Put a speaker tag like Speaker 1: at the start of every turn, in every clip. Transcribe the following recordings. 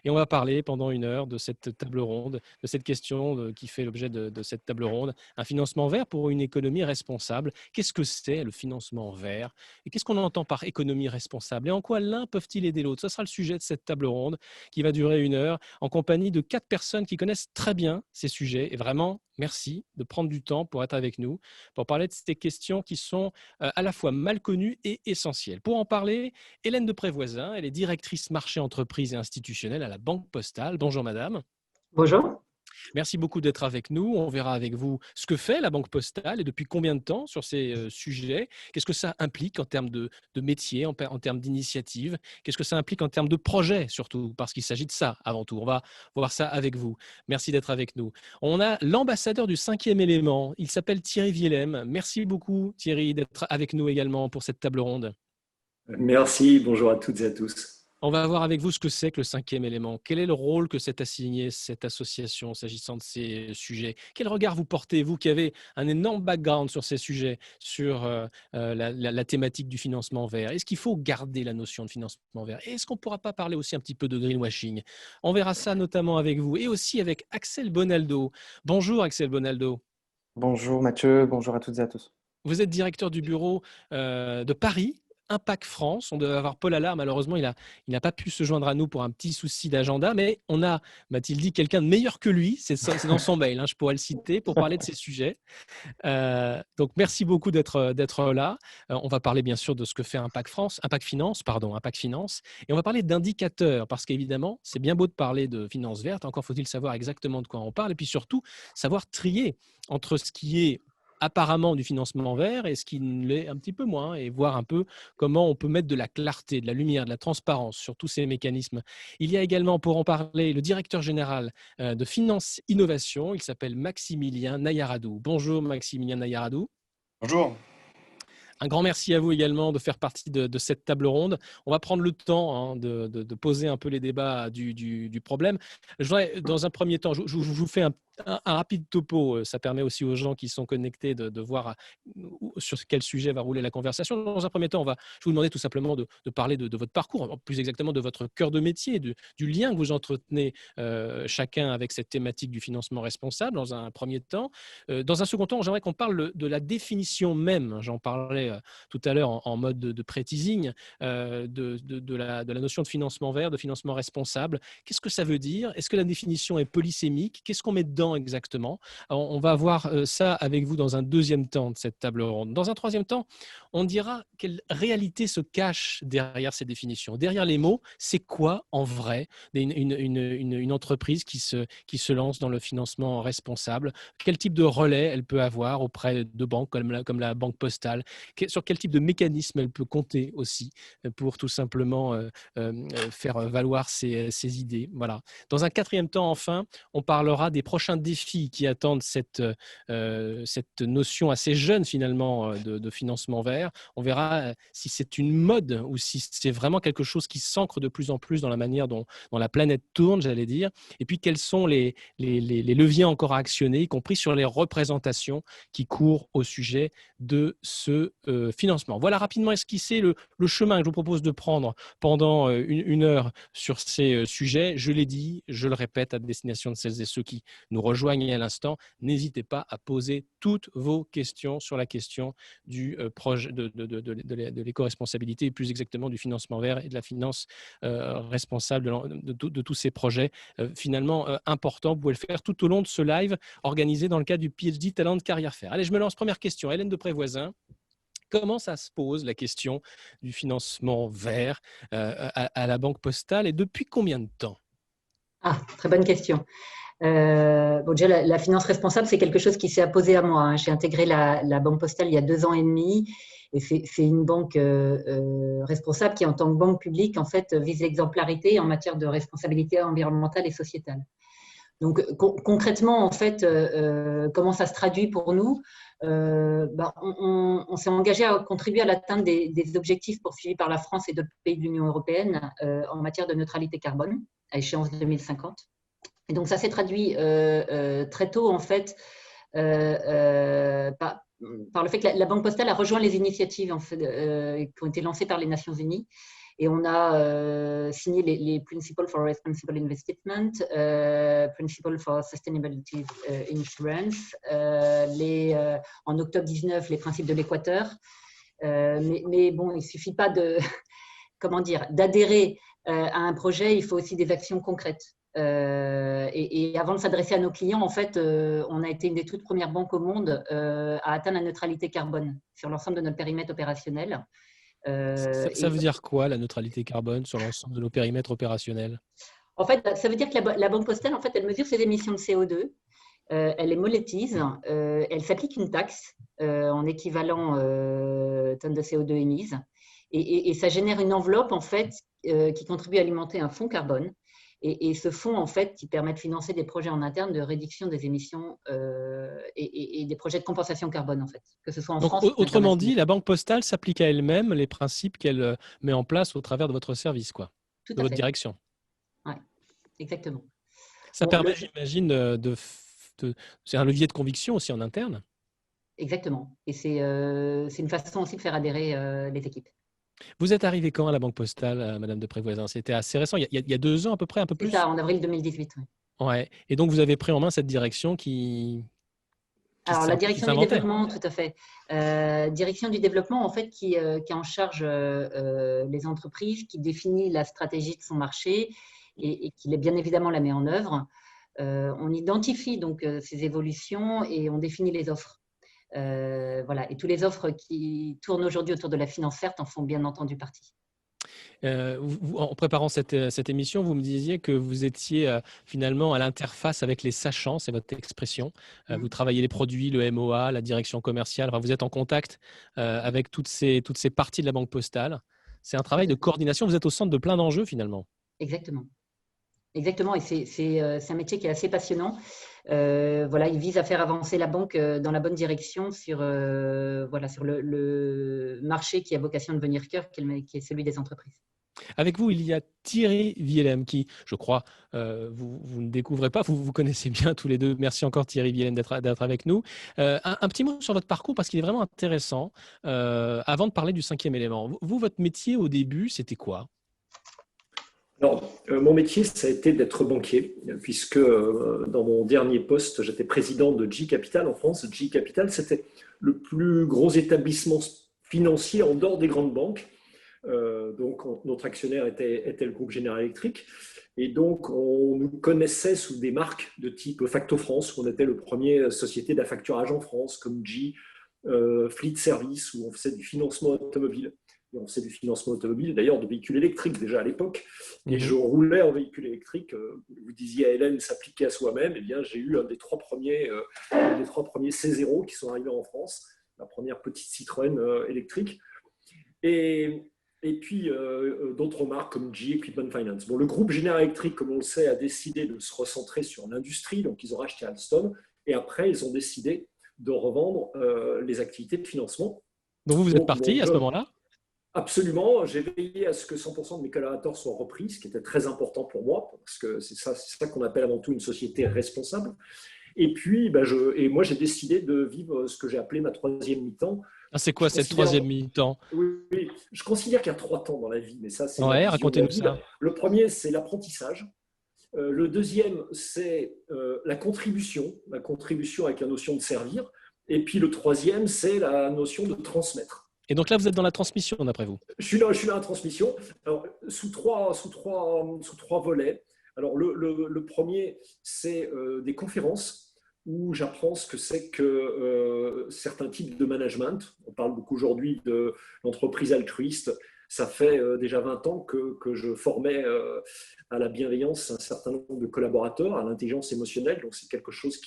Speaker 1: Et on va parler pendant 1 heure de cette table ronde, de cette question qui fait l'objet de cette table ronde. Un financement vert pour une économie responsable. Qu'est-ce que c'est le financement vert? Et qu'est-ce qu'on entend par économie responsable? Et en quoi l'un peuvent-ils aider l'autre? Ce sera le sujet de cette table ronde qui va durer 1 heure en compagnie de 4 personnes qui connaissent très bien ces sujets. Et vraiment, merci de prendre du temps pour être avec nous, pour parler de ces questions qui sont à la fois mal connues et essentielles. Pour en parler, Hélène de Prévoisin, elle est directrice marché, entreprise et institutionnelle à la Banque Postale. Bonjour madame.
Speaker 2: Bonjour.
Speaker 1: Merci beaucoup d'être avec nous. On verra avec vous ce que fait la Banque Postale et depuis combien de temps sur ces sujets. Qu'est-ce que ça implique en termes de métier, en termes d'initiative? Qu'est-ce que ça implique en termes de projet surtout? Parce qu'il s'agit de ça avant tout. On va voir ça avec vous. Merci d'être avec nous. On a l'ambassadeur du 5e élément. Il s'appelle Thierry Vielem. Merci beaucoup Thierry d'être avec nous également pour cette table ronde.
Speaker 3: Merci, bonjour à toutes et à tous.
Speaker 1: On va voir avec vous ce que c'est que le 5e élément. Quel est le rôle que s'est assigné cette association s'agissant de ces sujets? Quel regard vous portez, vous qui avez un énorme background sur ces sujets, sur la thématique du financement vert? Est-ce qu'il faut garder la notion de financement vert? Et est-ce qu'on ne pourra pas parler aussi un petit peu de greenwashing? On verra ça notamment avec vous et aussi avec Axel Bonaldo. Bonjour Axel Bonaldo.
Speaker 4: Bonjour Mathieu, bonjour à toutes et à tous.
Speaker 1: Vous êtes directeur du bureau de Paris, Impact France. On devait avoir Paul Allard, malheureusement, il n'a pas pu se joindre à nous pour un petit souci d'agenda, mais on a, m'a-t-il dit, quelqu'un de meilleur que lui, c'est dans son mail, je pourrais le citer, pour parler de ces sujets. Donc, merci beaucoup d'être là. On va parler bien sûr de ce que fait Impact Finance, et on va parler d'indicateurs, parce qu'évidemment, c'est bien beau de parler de finances vertes, encore faut-il savoir exactement de quoi on parle, et puis surtout, savoir trier entre ce qui est apparemment du financement vert et ce qui l'est un petit peu moins, et voir un peu comment on peut mettre de la clarté, de la lumière, de la transparence sur tous ces mécanismes. Il y a également, pour en parler, le directeur général de Finance Innovation. Il s'appelle Maximilien Nayaradou. Bonjour Maximilien Nayaradou.
Speaker 5: Bonjour.
Speaker 1: Un grand merci à vous également de faire partie de cette table ronde. On va prendre le temps de poser un peu les débats du problème. Je voudrais, dans un premier temps, je vous fais un rapide topo. Ça permet aussi aux gens qui sont connectés de voir sur quel sujet va rouler la conversation. Dans un premier temps, je vais vous demander tout simplement de parler de votre parcours, plus exactement de votre cœur de métier, du lien que vous entretenez chacun avec cette thématique du financement responsable dans un premier temps. Dans un second temps, j'aimerais qu'on parle de la définition même, j'en parlais tout à l'heure en mode de pré-teasing, de la notion de financement vert, de financement responsable. Qu'est-ce que ça veut dire? Est-ce que la définition est polysémique? Qu'est-ce qu'on met dedans exactement? Alors, on va voir ça avec vous dans un deuxième temps de cette table ronde. Dans un troisième temps, on dira quelle réalité se cache derrière ces définitions. Derrière les mots, c'est quoi en vrai une entreprise qui se lance dans le financement responsable? Quel type de relais elle peut avoir auprès de banques comme la Banque Postale? Sur quel type de mécanisme elle peut compter aussi pour tout simplement faire valoir ses idées. Voilà. Dans un quatrième temps, enfin, on parlera des prochains défis qui attendent cette notion assez jeune finalement de financement vert. On verra si c'est une mode ou si c'est vraiment quelque chose qui s'ancre de plus en plus dans la manière dont la planète tourne, j'allais dire. Et puis, quels sont les leviers encore à actionner, y compris sur les représentations qui courent au sujet de ce financement. Voilà rapidement esquisser le chemin que je vous propose de prendre pendant 1 heure sur ces sujets. Je l'ai dit, je le répète à destination de celles et ceux qui nous rejoignent à l'instant, n'hésitez pas à poser toutes vos questions sur la question du projet de l'éco-responsabilité et plus exactement du financement vert et de la finance responsable de tous ces projets finalement importants. Vous pouvez le faire tout au long de ce live organisé dans le cadre du PhD Talent Carrière Fair. Allez, je me lance. Première question. Hélène de Prévoisin. Comment ça se pose, la question du financement vert à la Banque Postale et depuis combien de temps?
Speaker 2: Ah, très bonne question. Déjà, la finance responsable, c'est quelque chose qui s'est imposé à moi. J'ai intégré la Banque Postale il y a 2 ans et demi et c'est une banque responsable qui, en tant que banque publique, en fait, vise l'exemplarité en matière de responsabilité environnementale et sociétale. Donc, concrètement, en fait, comment ça se traduit pour nous? On s'est engagé à contribuer à l'atteinte des objectifs poursuivis par la France et d'autres pays de l'Union européenne en matière de neutralité carbone à échéance 2050. Et donc, ça s'est traduit très tôt, en fait, par le fait que la Banque postale a rejoint les initiatives en fait, qui ont été lancées par les Nations Unies. Et on a signé les Principles for Responsible Investment, Principles for Sustainability Insurance, en octobre 19, les principes de l'Équateur. Mais bon, il ne suffit pas d'adhérer à un projet, il faut aussi des actions concrètes. Et avant de s'adresser à nos clients, en fait, on a été une des toutes premières banques au monde à atteindre la neutralité carbone sur l'ensemble de notre périmètre opérationnel.
Speaker 1: Ça veut dire quoi, la neutralité carbone sur l'ensemble de nos périmètres opérationnels?
Speaker 2: En fait, ça veut dire que la Banque postale, en fait, elle mesure ses émissions de CO2, elle les monétise, elle s'applique une taxe en équivalent tonnes de CO2 émises, et ça génère une enveloppe, en fait, qui contribue à alimenter un fonds carbone. Et ce fonds, en fait, qui permet de financer des projets en interne de réduction des émissions et des projets de compensation carbone, en fait, que ce soit en
Speaker 1: Donc,
Speaker 2: France ou
Speaker 1: autrement dit,
Speaker 2: international.
Speaker 1: la Banque postale s'applique à elle-même les principes qu'elle met en place au travers de votre service, quoi,
Speaker 2: Tout
Speaker 1: de
Speaker 2: à
Speaker 1: votre
Speaker 2: fait.
Speaker 1: direction.
Speaker 2: Ouais, exactement.
Speaker 1: Ça
Speaker 2: Bon,
Speaker 1: permet, j'imagine, c'est un levier de conviction aussi en interne.
Speaker 2: exactement. Et c'est une façon aussi de faire adhérer les équipes.
Speaker 1: Vous êtes arrivé quand à la Banque postale, Madame de Prévoisin? C'était assez récent, il y a 2 ans à peu près, un peu
Speaker 2: C'est
Speaker 1: plus?
Speaker 2: ça, en avril 2018. Ouais.
Speaker 1: Ouais. Et donc, vous avez pris en main cette direction qui
Speaker 2: Alors, la
Speaker 1: qui
Speaker 2: direction du
Speaker 1: s'inventait.
Speaker 2: développement, tout à fait. Direction du développement, en fait, qui est en charge les entreprises, qui définit la stratégie de son marché et qui, bien évidemment, la met en œuvre. On identifie donc ces évolutions et on définit les offres. Voilà. Et toutes les offres qui tournent aujourd'hui autour de la finance verte en font bien entendu partie.
Speaker 1: En préparant cette émission, vous me disiez que vous étiez finalement à l'interface avec les sachants, c'est votre expression. Vous travaillez les produits, le MOA, la direction commerciale. Enfin, vous êtes en contact avec toutes ces parties de la Banque postale. C'est un travail de coordination. Vous êtes au centre de plein d'enjeux finalement.
Speaker 2: Exactement. Exactement, et c'est un métier qui est assez passionnant. Voilà, il vise à faire avancer la banque dans la bonne direction sur le marché qui a vocation à devenir cœur, qui est celui des entreprises.
Speaker 1: Avec vous, il y a Thierry Vielem qui, je crois, vous ne découvrez pas, vous connaissez bien tous les deux. Merci encore Thierry Vielem d'être avec nous. Un petit mot sur votre parcours parce qu'il est vraiment intéressant. Avant de parler du 5e élément, vous, votre métier au début, c'était quoi?
Speaker 3: Alors, mon métier, ça a été d'être banquier, puisque dans mon dernier poste, j'étais président de G Capital en France. G Capital, c'était le plus gros établissement financier en dehors des grandes banques. Donc, notre actionnaire était le groupe General Electric. Et donc, on nous connaissait sous des marques de type Facto France, où on était le premier société d'affacturage en France, comme G, Fleet Service, où on faisait du financement automobile. Et on faisait du financement automobile, d'ailleurs, de véhicules électriques déjà à l'époque. Et je roulais en véhicule électrique. Vous disiez à Hélène s'appliquer à soi-même. Eh bien, j'ai eu un des trois premiers C0 qui sont arrivés en France, la première petite Citroën électrique. Et puis, d'autres marques comme GE Equipment Finance. Bon, le groupe General Electric, comme on le sait, a décidé de se recentrer sur l'industrie. Donc, ils ont racheté Alstom. Et après, ils ont décidé de revendre les activités de financement.
Speaker 1: Donc, vous êtes parti à ce moment-là?
Speaker 3: Absolument. J'ai veillé à ce que 100% de mes collaborateurs soient repris, ce qui était très important pour moi, parce que c'est ça qu'on appelle avant tout une société responsable. Et puis, moi, j'ai décidé de vivre ce que j'ai appelé ma troisième mi-temps.
Speaker 1: C'est quoi cette troisième mi-temps?
Speaker 3: Oui, je considère qu'il y a 3 temps dans la vie, mais ça, c'est
Speaker 1: ouais, racontez-nous ça.
Speaker 3: Le premier, c'est l'apprentissage. Le deuxième, c'est la contribution avec la notion de servir. Et puis le troisième, c'est la notion de transmettre.
Speaker 1: Et donc là, vous êtes dans la transmission, d'après vous?
Speaker 3: Je suis dans la transmission, alors, sous trois volets. Alors, le premier, c'est des conférences où j'apprends ce que c'est que certains types de management. On parle beaucoup aujourd'hui de l'entreprise altruiste. Ça fait déjà 20 ans que je formais à la bienveillance un certain nombre de collaborateurs, à l'intelligence émotionnelle. Donc, c'est quelque chose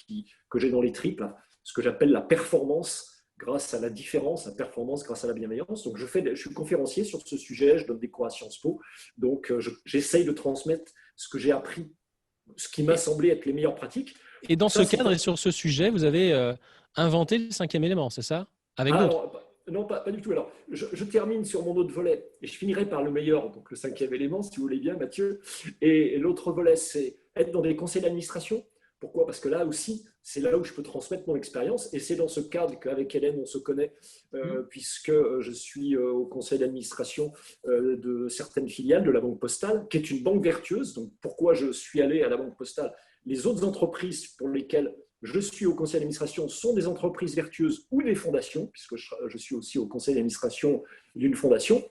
Speaker 3: que j'ai dans les tripes, ce que j'appelle la performance grâce à la différence, la performance grâce à la bienveillance. Donc, je suis conférencier sur ce sujet, je donne des cours à Sciences Po. Donc, j'essaye de transmettre ce que j'ai appris, ce qui m'a semblé être les meilleures pratiques.
Speaker 1: Et dans ce cadre et sur ce sujet, vous avez inventé le 5e élément, c'est ça? Avec d'autres?
Speaker 3: Non, pas du tout. Alors, je termine sur mon autre volet et je finirai par le meilleur, donc le 5e élément, si vous voulez bien, Mathieu. Et l'autre volet, c'est être dans des conseils d'administration. Pourquoi? Parce que là aussi, c'est là où je peux transmettre mon expérience. Et c'est dans ce cadre qu'avec Hélène, on se connaît, puisque je suis au conseil d'administration de certaines filiales de la Banque Postale, qui est une banque vertueuse. Donc, pourquoi je suis allé à la Banque Postale? Les autres entreprises pour lesquelles je suis au conseil d'administration sont des entreprises vertueuses ou des fondations, puisque je suis aussi au conseil d'administration d'une fondation.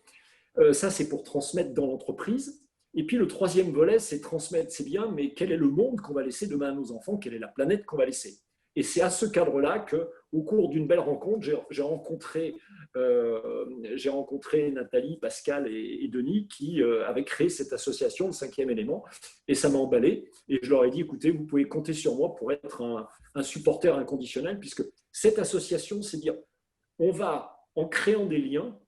Speaker 3: Ça, c'est pour transmettre dans l'entreprise. Et puis le troisième volet, c'est transmettre, c'est bien, mais quel est le monde qu'on va laisser demain à nos enfants? Quelle est la planète qu'on va laisser? Et c'est à ce cadre-là qu'au cours d'une belle rencontre, j'ai rencontré Nathalie, Pascal et Denis qui avaient créé cette association, le 5e élément, et ça m'a emballé. Et je leur ai dit, écoutez, vous pouvez compter sur moi pour être un supporter inconditionnel, puisque cette association, c'est dire, on va, en créant des liens,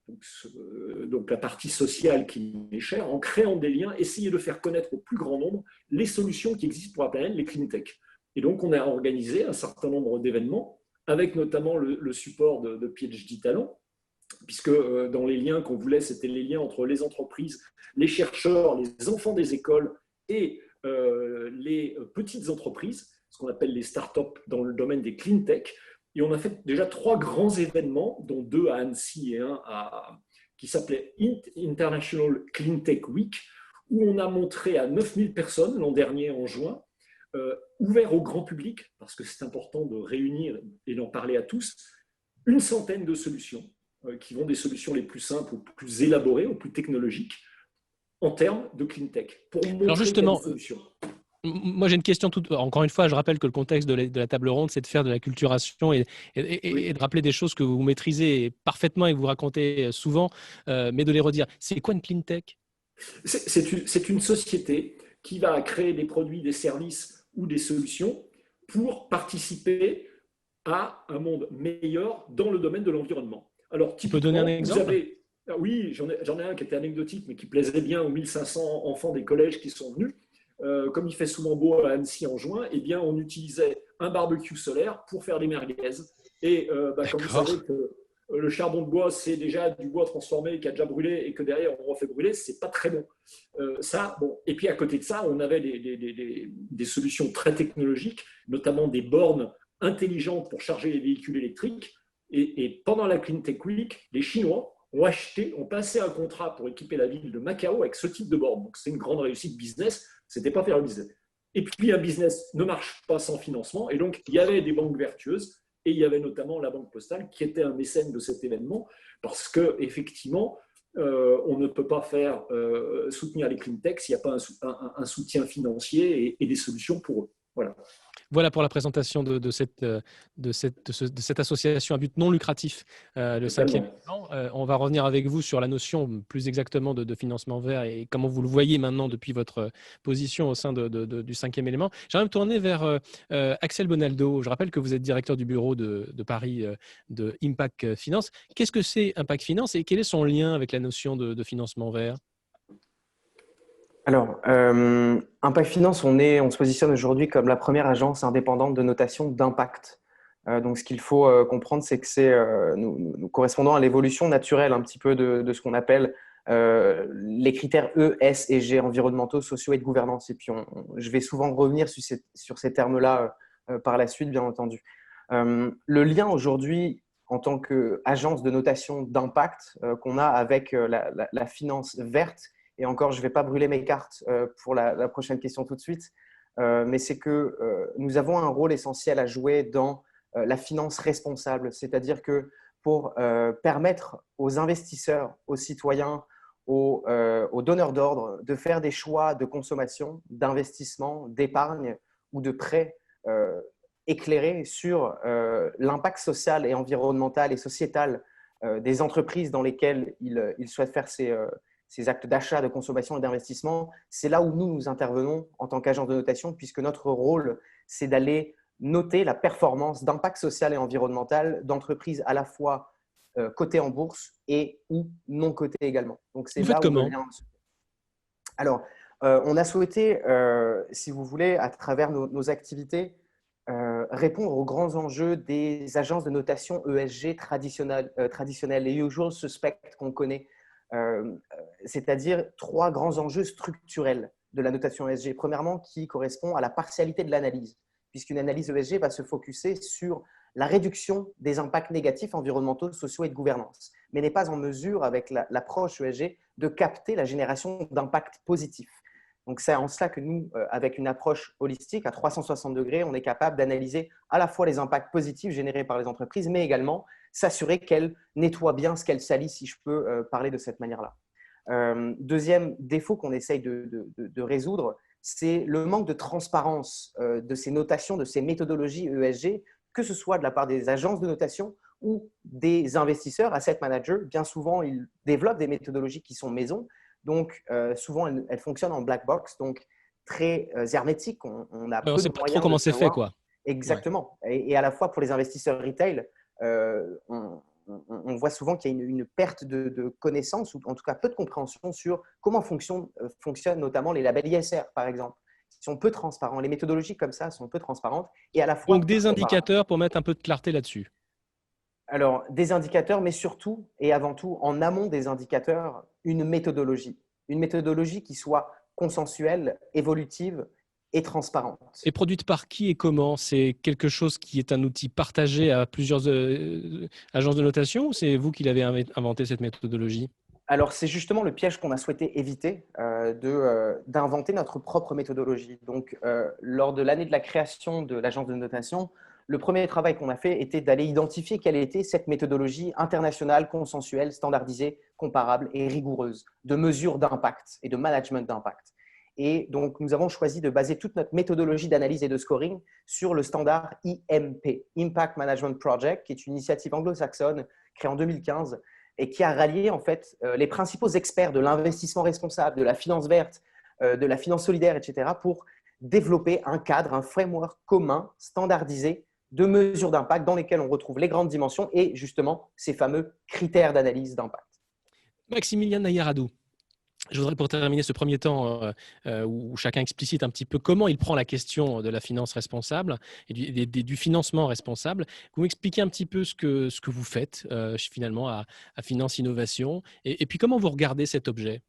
Speaker 3: donc la partie sociale qui m'est chère, en créant des liens, essayer de faire connaître au plus grand nombre les solutions qui existent pour la planète, les clean tech. Et donc, on a organisé un certain nombre d'événements, avec notamment le support de PhD Talent, puisque dans les liens qu'on voulait, c'était les liens entre les entreprises, les chercheurs, les enfants des écoles et les petites entreprises, ce qu'on appelle les startups dans le domaine des clean tech. Et on a fait déjà 3 grands événements, dont 2 à Annecy et un qui s'appelait International Clean Tech Week, où on a montré à 9000 personnes l'an dernier en juin, ouvert au grand public, parce que c'est important de réunir et d'en parler à tous, une centaine de solutions, qui vont des solutions les plus simples aux plus élaborées, aux plus technologiques, en termes de clean tech, pour montrer
Speaker 1: Alors justement,
Speaker 3: des solutions.
Speaker 1: Moi, j'ai une question encore une fois, je rappelle que le contexte de la table ronde, c'est de faire de la culturation et de rappeler des choses que vous maîtrisez parfaitement et que vous racontez souvent, mais de les redire. C'est quoi une clean tech?
Speaker 3: C'est une société qui va créer des produits, des services ou des solutions pour participer à un monde meilleur dans le domaine de l'environnement. Alors,
Speaker 1: tu peux donner un exemple?
Speaker 3: Oui, j'en ai un qui était anecdotique, mais qui plaisait bien aux 1500 enfants des collèges qui sont venus. Comme il fait souvent beau à Annecy en juin, eh bien, on utilisait un barbecue solaire pour faire des merguez. Et comme vous savez que le charbon de bois, c'est déjà du bois transformé qui a déjà brûlé et que derrière on refait brûler, c'est pas très bon. Et puis à côté de ça, on avait des solutions très technologiques, notamment des bornes intelligentes pour charger les véhicules électriques. Et pendant la Clean Tech Week, les Chinois ont passé un contrat pour équiper la ville de Macao avec ce type de borne. Donc c'est une grande réussite business. C'était pas faire le business. Et puis un business ne marche pas sans financement. Et donc il y avait des banques vertueuses. Et il y avait notamment la Banque Postale qui était un mécène de cet événement parce qu'effectivement, on ne peut pas faire soutenir les clean tech s'il n'y a pas un soutien financier et des solutions pour eux. Voilà.
Speaker 1: Voilà pour la présentation de cette association à but non lucratif, le 5e élément. On va revenir avec vous sur la notion plus exactement de financement vert et comment vous le voyez maintenant depuis votre position au sein du 5e élément. J'aimerais me tourner vers Axel Bonaldo. Je rappelle que vous êtes directeur du bureau de Paris de Impact Finance. Qu'est-ce que c'est Impact Finance et quel est son lien avec la notion de financement vert?
Speaker 4: Alors, Impact Finance, on se positionne aujourd'hui comme la première agence indépendante de notation d'impact. Donc, ce qu'il faut comprendre, c'est que nous correspondons à l'évolution naturelle un petit peu de ce qu'on appelle les critères E, S et G, environnementaux, sociaux et de gouvernance. Et puis, je vais souvent revenir sur ces termes-là par la suite, bien entendu. Le lien aujourd'hui, en tant qu'agence de notation d'impact qu'on a avec la finance verte, et encore, je ne vais pas brûler mes cartes pour la prochaine question tout de suite, mais c'est que nous avons un rôle essentiel à jouer dans la finance responsable, c'est-à-dire que pour permettre aux investisseurs, aux citoyens, aux donneurs d'ordre de faire des choix de consommation, d'investissement, d'épargne ou de prêt éclairés sur l'impact social et environnemental et sociétal des entreprises dans lesquelles ils souhaitent faire ces actes d'achat, de consommation et d'investissement, c'est là où nous intervenons en tant qu'agence de notation, puisque notre rôle, c'est d'aller noter la performance d'impact social et environnemental d'entreprises à la fois cotées en bourse et ou non cotées également. Donc, c'est
Speaker 1: vous
Speaker 4: là
Speaker 1: faites
Speaker 4: où
Speaker 1: comment?
Speaker 4: Alors, on a souhaité, si vous voulez, à travers nos activités, répondre aux grands enjeux des agences de notation ESG traditionnelles, les usual suspects qu'on connaît. C'est-à-dire 3 grands enjeux structurels de la notation ESG. Premièrement, qui correspond à la partialité de l'analyse, puisqu'une analyse ESG va se focuser sur la réduction des impacts négatifs environnementaux, sociaux et de gouvernance, mais n'est pas en mesure, avec l'approche ESG, de capter la génération d'impacts positifs. Donc, c'est en cela que nous, avec une approche holistique à 360 degrés, on est capable d'analyser à la fois les impacts positifs générés par les entreprises, mais également s'assurer qu'elles nettoient bien ce qu'elles salissent, si je peux parler de cette manière-là. Deuxième défaut qu'on essaye de résoudre, c'est le manque de transparence de ces notations, de ces méthodologies ESG, que ce soit de la part des agences de notation ou des investisseurs, asset managers. Bien souvent, ils développent des méthodologies qui sont maison. Donc, souvent, elles fonctionnent en black box, donc très hermétiques. On a
Speaker 1: On ne
Speaker 4: peu
Speaker 1: sait
Speaker 4: de
Speaker 1: pas trop
Speaker 4: moyens de
Speaker 1: comment c'est fait,
Speaker 4: savoir.
Speaker 1: quoi.
Speaker 4: Exactement. Et à la fois, pour les investisseurs retail, on voit souvent qu'il y a une perte de connaissances, ou en tout cas peu de compréhension sur comment fonctionnent notamment les labels ISR, par exemple. Ils sont peu transparents. Les méthodologies comme ça sont peu transparentes et à la fois
Speaker 1: Donc,
Speaker 4: peu
Speaker 1: des
Speaker 4: comparables.
Speaker 1: indicateurs pour mettre un peu de clarté là-dessus.
Speaker 4: Alors, des indicateurs, mais surtout et avant tout, en amont des indicateurs, une méthodologie. Une méthodologie qui soit consensuelle, évolutive et transparente.
Speaker 1: Et produite par qui et comment? C'est quelque chose qui est un outil partagé à plusieurs agences de notation ou c'est vous qui l'avez inventé, cette méthodologie?
Speaker 4: Alors, c'est justement le piège qu'on a souhaité éviter d'inventer notre propre méthodologie. Donc, lors de l'année de la création de l'agence de notation, le premier travail qu'on a fait était d'aller identifier quelle était cette méthodologie internationale, consensuelle, standardisée, comparable et rigoureuse de mesure d'impact et de management d'impact. Et donc, nous avons choisi de baser toute notre méthodologie d'analyse et de scoring sur le standard IMP, Impact Management Project, qui est une initiative anglo-saxonne créée en 2015 et qui a rallié en fait les principaux experts de l'investissement responsable, de la finance verte, de la finance solidaire, etc., pour développer un cadre, un framework commun, standardisé de mesures d'impact dans lesquelles on retrouve les grandes dimensions et justement ces fameux critères d'analyse d'impact.
Speaker 1: Maximilien Nayaradou, je voudrais pour terminer ce premier temps où chacun explicite un petit peu comment il prend la question de la finance responsable et du financement responsable. Vous m'expliquez un petit peu ce que vous faites finalement à Finance Innovation et puis comment vous regardez cet objet.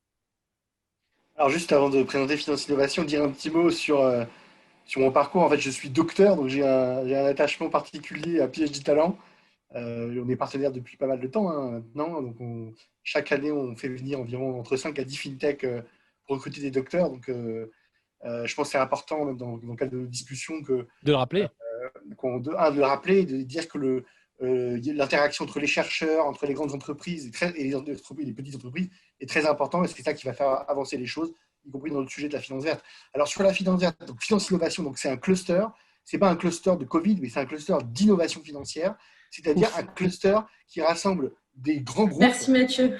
Speaker 5: Alors juste avant de présenter Finance Innovation, dire un petit mot sur mon parcours. En fait, je suis docteur, donc j'ai un attachement particulier à PhD Talent. On est partenaire depuis pas mal de temps maintenant. Donc chaque année, on fait venir environ entre 5 à 10 fintech pour recruter des docteurs. Donc je pense que c'est important, même dans le cadre de nos discussions,
Speaker 1: De le rappeler.
Speaker 5: de le rappeler, de dire que l'interaction entre les chercheurs, entre les grandes entreprises et les petites entreprises est très important et c'est ça qui va faire avancer les choses, y compris dans le sujet de la finance verte. Alors sur la finance verte, donc Finance Innovation, donc c'est un cluster, c'est pas un cluster de Covid, mais c'est un cluster d'innovation financière, c'est-à-dire un cluster qui rassemble des grands groupes.
Speaker 6: Merci Mathieu.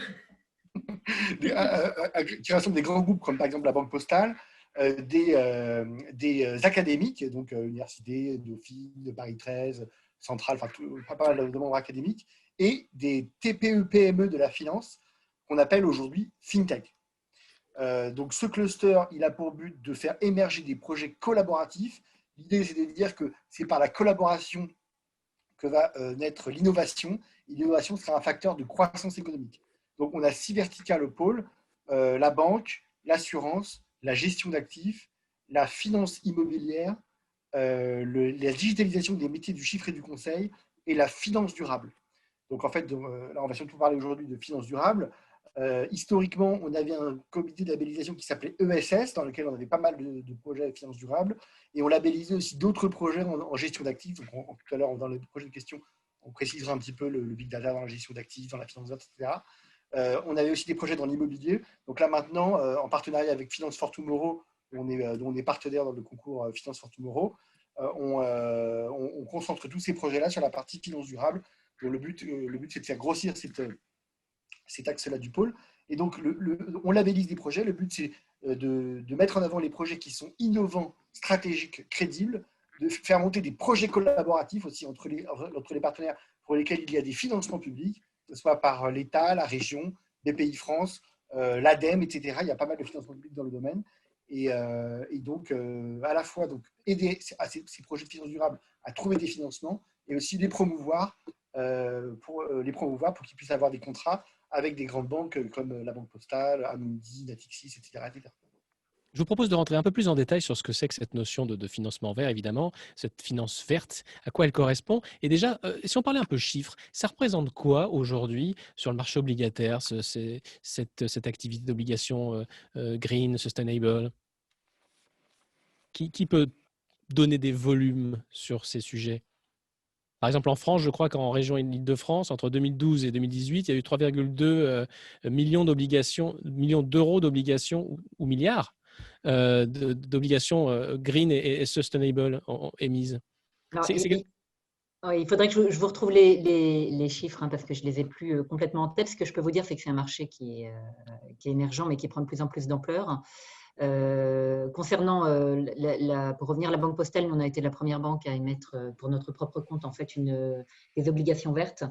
Speaker 5: Qui rassemble des grands groupes comme par exemple la Banque Postale, des académiques, donc universités, Dauphine, de Paris 13, Centrale, enfin pas mal de membres académiques, et des TPE-PME de la finance qu'on appelle aujourd'hui FinTech. Donc ce cluster, il a pour but de faire émerger des projets collaboratifs. L'idée, c'est de dire que c'est par la collaboration que va naître l'innovation. Et l'innovation sera un facteur de croissance économique. Donc on a 6 verticales au pôle, la banque, l'assurance, la gestion d'actifs, la finance immobilière, la digitalisation des métiers du chiffre et du conseil et la finance durable. Donc en fait, là on va surtout parler aujourd'hui de finance durable. Historiquement, on avait un comité de labellisation qui s'appelait ESS, dans lequel on avait pas mal de projets de finance durable, et on labellisait aussi d'autres projets en gestion d'actifs. Donc tout à l'heure, dans le projet de question, on précisera un petit peu le big data dans la gestion d'actifs, dans la finance verte, etc. On avait aussi des projets dans l'immobilier. Donc là maintenant, en partenariat avec Finance for Tomorrow, dont on est partenaire dans le concours Finance for Tomorrow, on concentre tous ces projets-là sur la partie finance durable. Donc le but c'est de faire grossir cet axe-là du pôle. Et donc, on labellise des projets. Le but, c'est de mettre en avant les projets qui sont innovants, stratégiques, crédibles, de faire monter des projets collaboratifs aussi entre les partenaires pour lesquels il y a des financements publics, que ce soit par l'État, la région, BPI France, l'ADEME, etc. Il y a pas mal de financements publics dans le domaine. Et donc, à la fois aider ces projets de finance durable à trouver des financements et aussi les promouvoir pour qu'ils puissent avoir des contrats avec des grandes banques comme la Banque Postale, Amundi, Natixis, etc.
Speaker 1: Je vous propose de rentrer un peu plus en détail sur ce que c'est que cette notion de financement vert, évidemment, cette finance verte, à quoi elle correspond. Et déjà, si on parlait un peu chiffres, ça représente quoi aujourd'hui sur le marché obligataire, cette activité d'obligation green, sustainable? Qui peut donner des volumes sur ces sujets? Par exemple, en France, je crois qu'en région Île-de-France, entre 2012 et 2018, il y a eu 3,2 millions millions d'euros d'obligations ou milliards d'obligations green et sustainable émises.
Speaker 2: Alors,
Speaker 1: C'est- c'est-
Speaker 2: il faudrait que je vous retrouve les chiffres, hein, parce que je ne les ai plus complètement en tête. Ce que je peux vous dire, c'est que c'est un marché qui est émergent, mais qui prend de plus en plus d'ampleur. Concernant, pour revenir à la Banque Postale, nous, on a été la première banque à émettre pour notre propre compte en fait des obligations vertes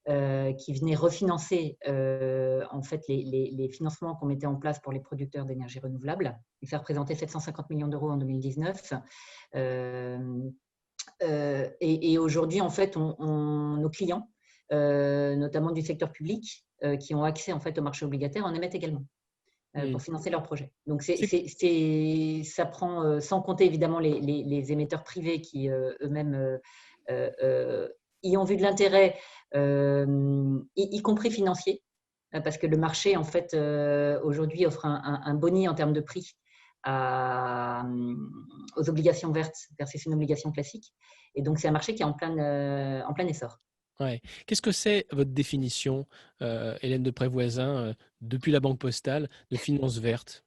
Speaker 2: qui venaient refinancer en fait les financements qu'on mettait en place pour les producteurs d'énergie renouvelable. Et ça représentait 750 millions d'euros en 2019. Et aujourd'hui, en fait, nos clients, notamment du secteur public, qui ont accès en fait au marché obligataire, en émettent également pour financer leurs projets. Donc, ça prend, sans compter évidemment les émetteurs privés qui eux-mêmes y ont vu de l'intérêt, y compris financier, parce que le marché, en fait, aujourd'hui, offre un boni en termes de prix aux obligations vertes versus une obligation classique. Et donc, c'est un marché qui est en plein essor.
Speaker 1: Ouais. Qu'est-ce que c'est votre définition, Hélène de Prévoisin, depuis la Banque Postale, de finance verte?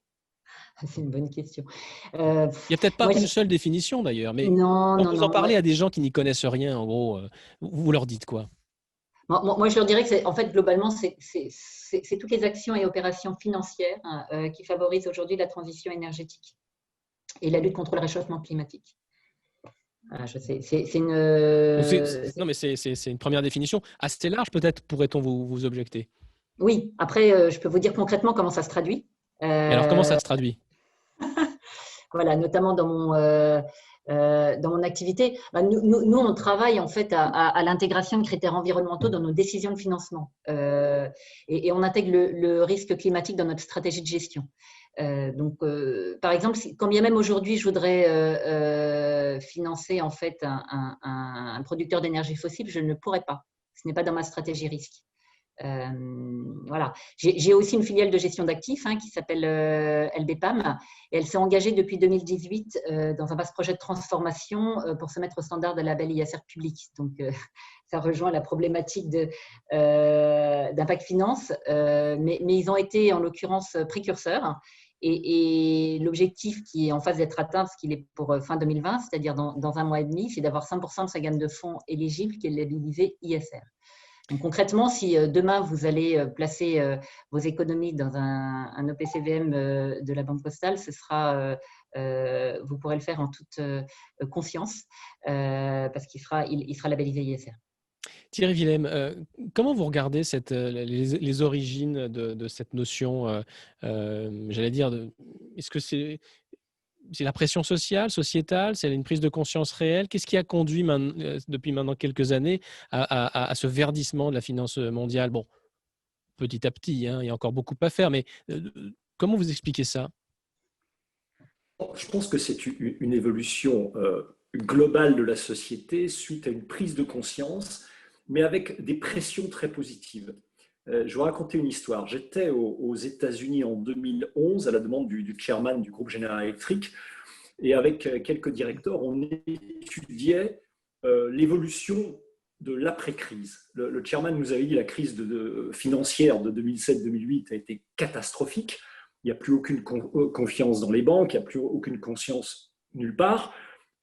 Speaker 2: C'est une bonne question.
Speaker 1: Il n'y a peut-être pas
Speaker 2: Moi,
Speaker 1: une seule définition d'ailleurs, mais
Speaker 2: non,
Speaker 1: quand
Speaker 2: non,
Speaker 1: vous en
Speaker 2: non.
Speaker 1: parlez à des gens qui n'y connaissent rien, en gros, vous leur dites quoi?
Speaker 2: Moi, je leur dirais que, en fait, globalement, c'est toutes les actions et opérations financières qui favorisent aujourd'hui la transition énergétique et la lutte contre le réchauffement climatique. Voilà, je sais, c'est une.
Speaker 1: Non, mais c'est une première définition. Assez large, peut-être, pourrait-on vous objecter.
Speaker 2: Oui, après, je peux vous dire concrètement comment ça se traduit.
Speaker 1: Et alors, comment ça se traduit?
Speaker 2: Voilà, notamment dans mon activité. Nous, on travaille en fait à l'intégration de critères environnementaux dans nos décisions de financement et on intègre le risque climatique dans notre stratégie de gestion. Donc, par exemple, quand bien même aujourd'hui, je voudrais financer en fait un producteur d'énergie fossile, je ne pourrais pas. Ce n'est pas dans ma stratégie risque. Voilà. J'ai aussi une filiale de gestion d'actifs qui s'appelle LBPAM et elle s'est engagée depuis 2018 dans un vaste projet de transformation pour se mettre au standard de label ISR public. Donc, ça rejoint la problématique d'impact finance, mais ils ont été en l'occurrence précurseurs. Et l'objectif qui est en phase d'être atteint, ce qu'il est pour fin 2020, c'est-à-dire dans un mois et demi, c'est d'avoir 5% de sa gamme de fonds éligible qui est labellisée ISR. Donc, concrètement, si demain vous allez placer vos économies dans un OPCVM de la Banque Postale, vous pourrez le faire en toute conscience parce qu'il sera labellisé ISR.
Speaker 1: Thierry Willem, comment vous regardez les origines de cette notion, j'allais dire, est-ce que c'est la pression sociale, sociétale, c'est une prise de conscience réelle? Qu'est-ce qui a conduit depuis maintenant quelques années à ce verdissement de la finance mondiale? Bon, petit à petit, il y a encore beaucoup à faire, mais comment vous expliquez ça?
Speaker 3: Je pense que c'est une évolution globale de la société suite à une prise de conscience, mais avec des pressions très positives. Je vais vous raconter une histoire. J'étais aux États-Unis en 2011 à la demande du chairman du groupe General Electric et avec quelques directeurs, on étudiait l'évolution de l'après-crise. Le chairman nous avait dit que la crise financière de 2007-2008 a été catastrophique. Il n'y a plus aucune confiance dans les banques, il n'y a plus aucune conscience nulle part.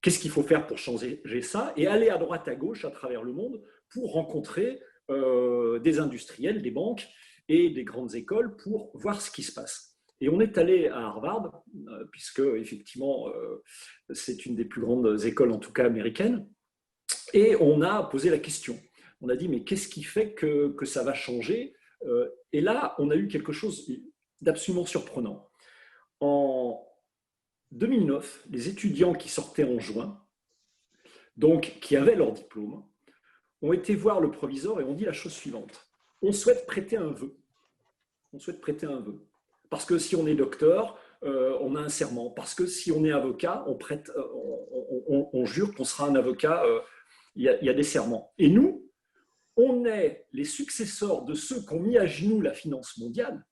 Speaker 3: Qu'est-ce qu'il faut faire pour changer ça? Et aller à droite, à gauche, à travers le monde, pour rencontrer des industriels, des banques et des grandes écoles pour voir ce qui se passe. Et on est allé à Harvard, puisque effectivement, c'est une des plus grandes écoles, en tout cas américaines, et on a posé la question. On a dit, mais qu'est-ce qui fait que ça va changer? Et là, on a eu quelque chose d'absolument surprenant. En 2009, les étudiants qui sortaient en juin, donc qui avaient leur diplôme, ont été voir le proviseur et ont dit la chose suivante. On souhaite prêter un vœu. On souhaite prêter un vœu. Parce que si on est docteur, on a un serment. Parce que si on est avocat, on prête, on jure qu'on sera un avocat. Il y a des serments. Et nous, on est les successeurs de ceux qui ont mis à genoux la finance mondiale,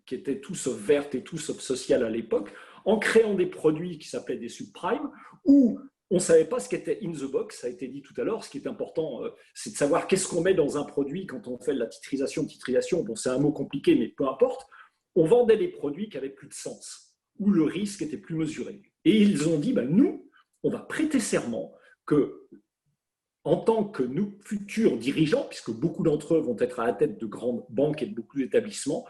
Speaker 3: qui étaient tout sauf verte et tout sauf sociale à l'époque, en créant des produits qui s'appelaient des subprimes, où on ne savait pas ce qu'était in the box, ça a été dit tout à l'heure. Ce qui est important, c'est de savoir qu'est-ce qu'on met dans un produit quand on fait de la titrisation. Bon, c'est un mot compliqué, mais peu importe. On vendait des produits qui avaient plus de sens, où le risque était plus mesuré. Et ils ont dit, nous, on va prêter serment que, en tant que nous, futurs dirigeants, puisque beaucoup d'entre eux vont être à la tête de grandes banques et de beaucoup d'établissements,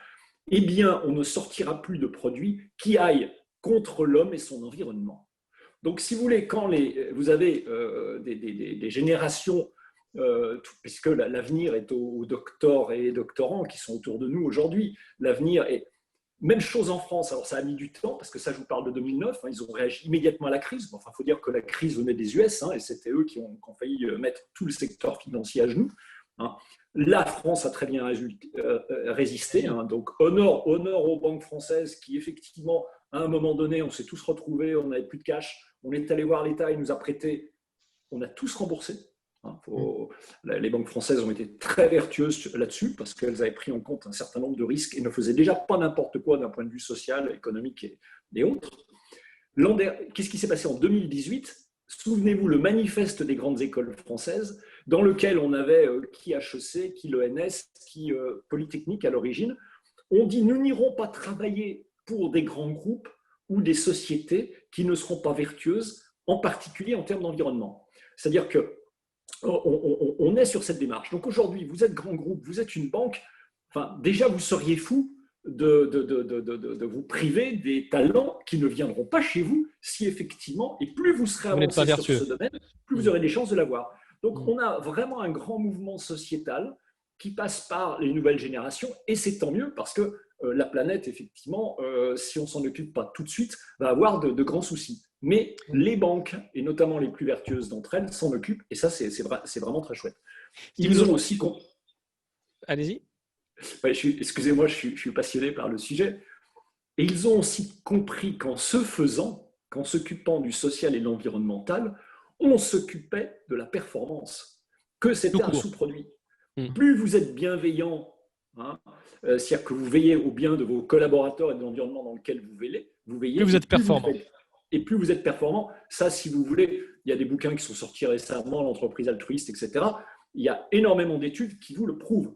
Speaker 3: eh bien, on ne sortira plus de produits qui aillent contre l'homme et son environnement. Donc, si vous voulez, quand vous avez des générations, puisque l'avenir est aux docteurs et doctorants qui sont autour de nous aujourd'hui, l'avenir est… Même chose en France, alors ça a mis du temps, parce que ça, je vous parle de 2009, ils ont réagi immédiatement à la crise. Enfin, il faut dire que la crise venait des US, et c'était eux qui ont failli mettre tout le secteur financier à genoux. La France a très bien résisté, donc honneur aux banques françaises qui, effectivement, à un moment donné, on s'est tous retrouvés, on n'avait plus de cash, on est allé voir l'État, il nous a prêté, on a tous remboursé. Les banques françaises ont été très vertueuses là-dessus parce qu'elles avaient pris en compte un certain nombre de risques et ne faisaient déjà pas n'importe quoi d'un point de vue social, économique et autres. Qu'est-ce qui s'est passé en 2018 ? Souvenez-vous, le manifeste des grandes écoles françaises, dans lequel on avait qui HEC, qui l'ENS, qui Polytechnique à l'origine, on dit nous n'irons pas travailler pour des grands groupes ou des sociétés qui ne seront pas vertueuses, en particulier en termes d'environnement. C'est-à-dire que on est sur cette démarche. Donc aujourd'hui, vous êtes grand groupe, vous êtes une banque, déjà vous seriez fou de vous priver des talents qui ne viendront pas chez vous si effectivement, et plus vous serez avancé sur ce domaine, plus vous aurez des chances de l'avoir. Donc on a vraiment un grand mouvement sociétal qui passe par les nouvelles générations, et c'est tant mieux parce que la planète, effectivement, si on ne s'en occupe pas tout de suite, va avoir de grands soucis. Mais les banques, et notamment les plus vertueuses d'entre elles, s'en occupent, et ça, c'est vraiment très chouette. Ils ont aussi…
Speaker 1: Allez-y.
Speaker 3: Excusez-moi, je suis passionné par le sujet. Et ils ont aussi compris qu'en ce faisant, qu'en s'occupant du social et de l'environnemental, on s'occupait de la performance, que c'était un sous-produit. Plus vous êtes bienveillant, c'est-à-dire que vous veillez au bien de vos collaborateurs et de l'environnement dans lequel vous veillez,
Speaker 1: plus vous êtes performant.
Speaker 3: Et plus vous êtes performant, ça, si vous voulez, il y a des bouquins qui sont sortis récemment, l'entreprise altruiste, etc. Il y a énormément d'études qui vous le prouvent.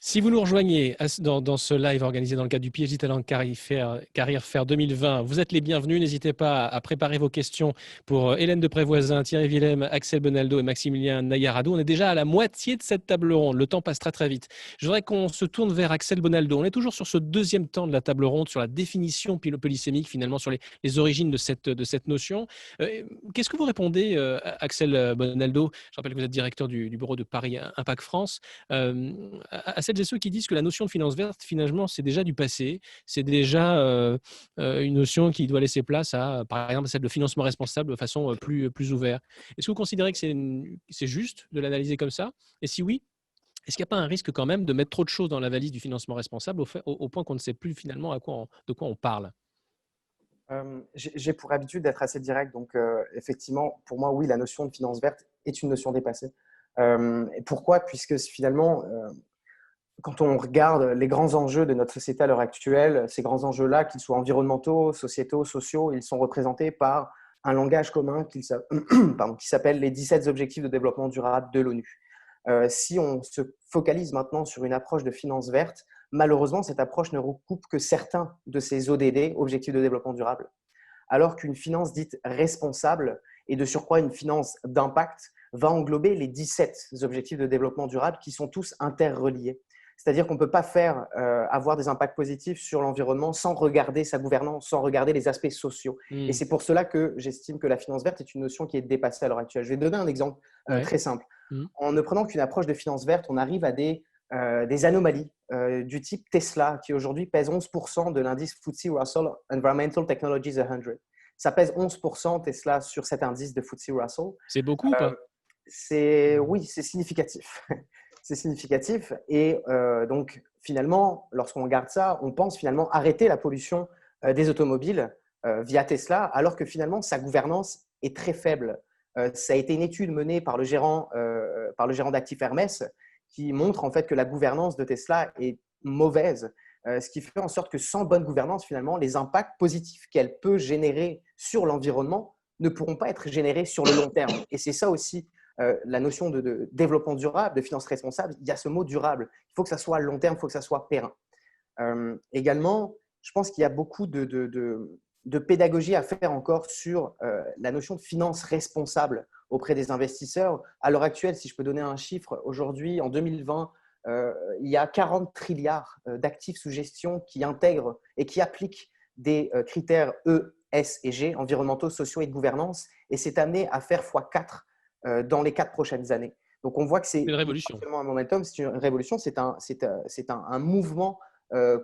Speaker 1: Si vous nous rejoignez dans ce live organisé dans le cadre du PhD Talent Carrière Fair 2020, vous êtes les bienvenus. N'hésitez pas à préparer vos questions pour Hélène de Prévoisin, Thierry Willem, Axel Bonaldo et Maximilien Nayarado. On est déjà à la moitié de cette table ronde. Le temps passe très très vite. Je voudrais qu'on se tourne vers Axel Bonaldo. On est toujours sur ce deuxième temps de la table ronde, sur la définition polysémique, finalement, sur les origines de cette notion. Qu'est-ce que vous répondez, Axel Bonaldo? Je rappelle que vous êtes directeur du bureau de Paris Impact France. À celles et ceux qui disent que la notion de finance verte, finalement, c'est déjà du passé, c'est déjà une notion qui doit laisser place à, par exemple, celle de financement responsable de façon plus ouverte. Est-ce que vous considérez que c'est juste de l'analyser comme ça? Et si oui, est-ce qu'il n'y a pas un risque quand même de mettre trop de choses dans la valise du financement responsable au point qu'on ne sait plus finalement de quoi on parle?
Speaker 4: J'ai pour habitude d'être assez direct, donc effectivement, pour moi, oui, la notion de finance verte est une notion dépassée. Et pourquoi? Puisque finalement, quand on regarde les grands enjeux de notre société à l'heure actuelle, ces grands enjeux-là, qu'ils soient environnementaux, sociétaux, sociaux, ils sont représentés par un langage commun qui s'appelle les 17 objectifs de développement durable de l'ONU. Si on se focalise maintenant sur une approche de finance verte, malheureusement, cette approche ne recoupe que certains de ces ODD, objectifs de développement durable, alors qu'une finance dite responsable, et de surcroît une finance d'impact, va englober les 17 objectifs de développement durable qui sont tous interreliés. C'est-à-dire qu'on ne peut pas avoir des impacts positifs sur l'environnement sans regarder sa gouvernance, sans regarder les aspects sociaux. Et c'est pour cela que j'estime que la finance verte est une notion qui est dépassée à l'heure actuelle. Je vais donner un exemple très simple. En ne prenant qu'une approche de finance verte, on arrive à des anomalies du type Tesla, qui aujourd'hui pèse 11% de l'indice FTSE Russell Environmental Technologies 100. Ça pèse 11% Tesla sur cet indice de FTSE Russell.
Speaker 1: C'est beaucoup ou pas?
Speaker 4: Oui, c'est significatif. C'est significatif. Et donc, finalement, lorsqu'on regarde ça, on pense finalement arrêter la pollution des automobiles via Tesla, alors que finalement, sa gouvernance est très faible. Ça a été une étude menée par le gérant d'actifs Hermès qui montre en fait que la gouvernance de Tesla est mauvaise, ce qui fait en sorte que sans bonne gouvernance, finalement, les impacts positifs qu'elle peut générer sur l'environnement ne pourront pas être générés sur le long terme. Et c'est ça aussi la notion de développement durable, de finance responsable. Il y a ce mot durable. Il faut que ça soit long terme, il faut que ça soit périn. Également, je pense qu'il y a beaucoup de pédagogie à faire encore sur la notion de finance responsable auprès des investisseurs. À l'heure actuelle, si je peux donner un chiffre, aujourd'hui, en 2020, il y a 40 trilliards d'actifs sous gestion qui intègrent et qui appliquent des critères E, S et G, environnementaux, sociaux et de gouvernance, et c'est amené à faire x4 dans les 4 prochaines années. Donc, on voit que c'est
Speaker 1: une révolution.
Speaker 4: Pas seulement un momentum, c'est une révolution, c'est un mouvement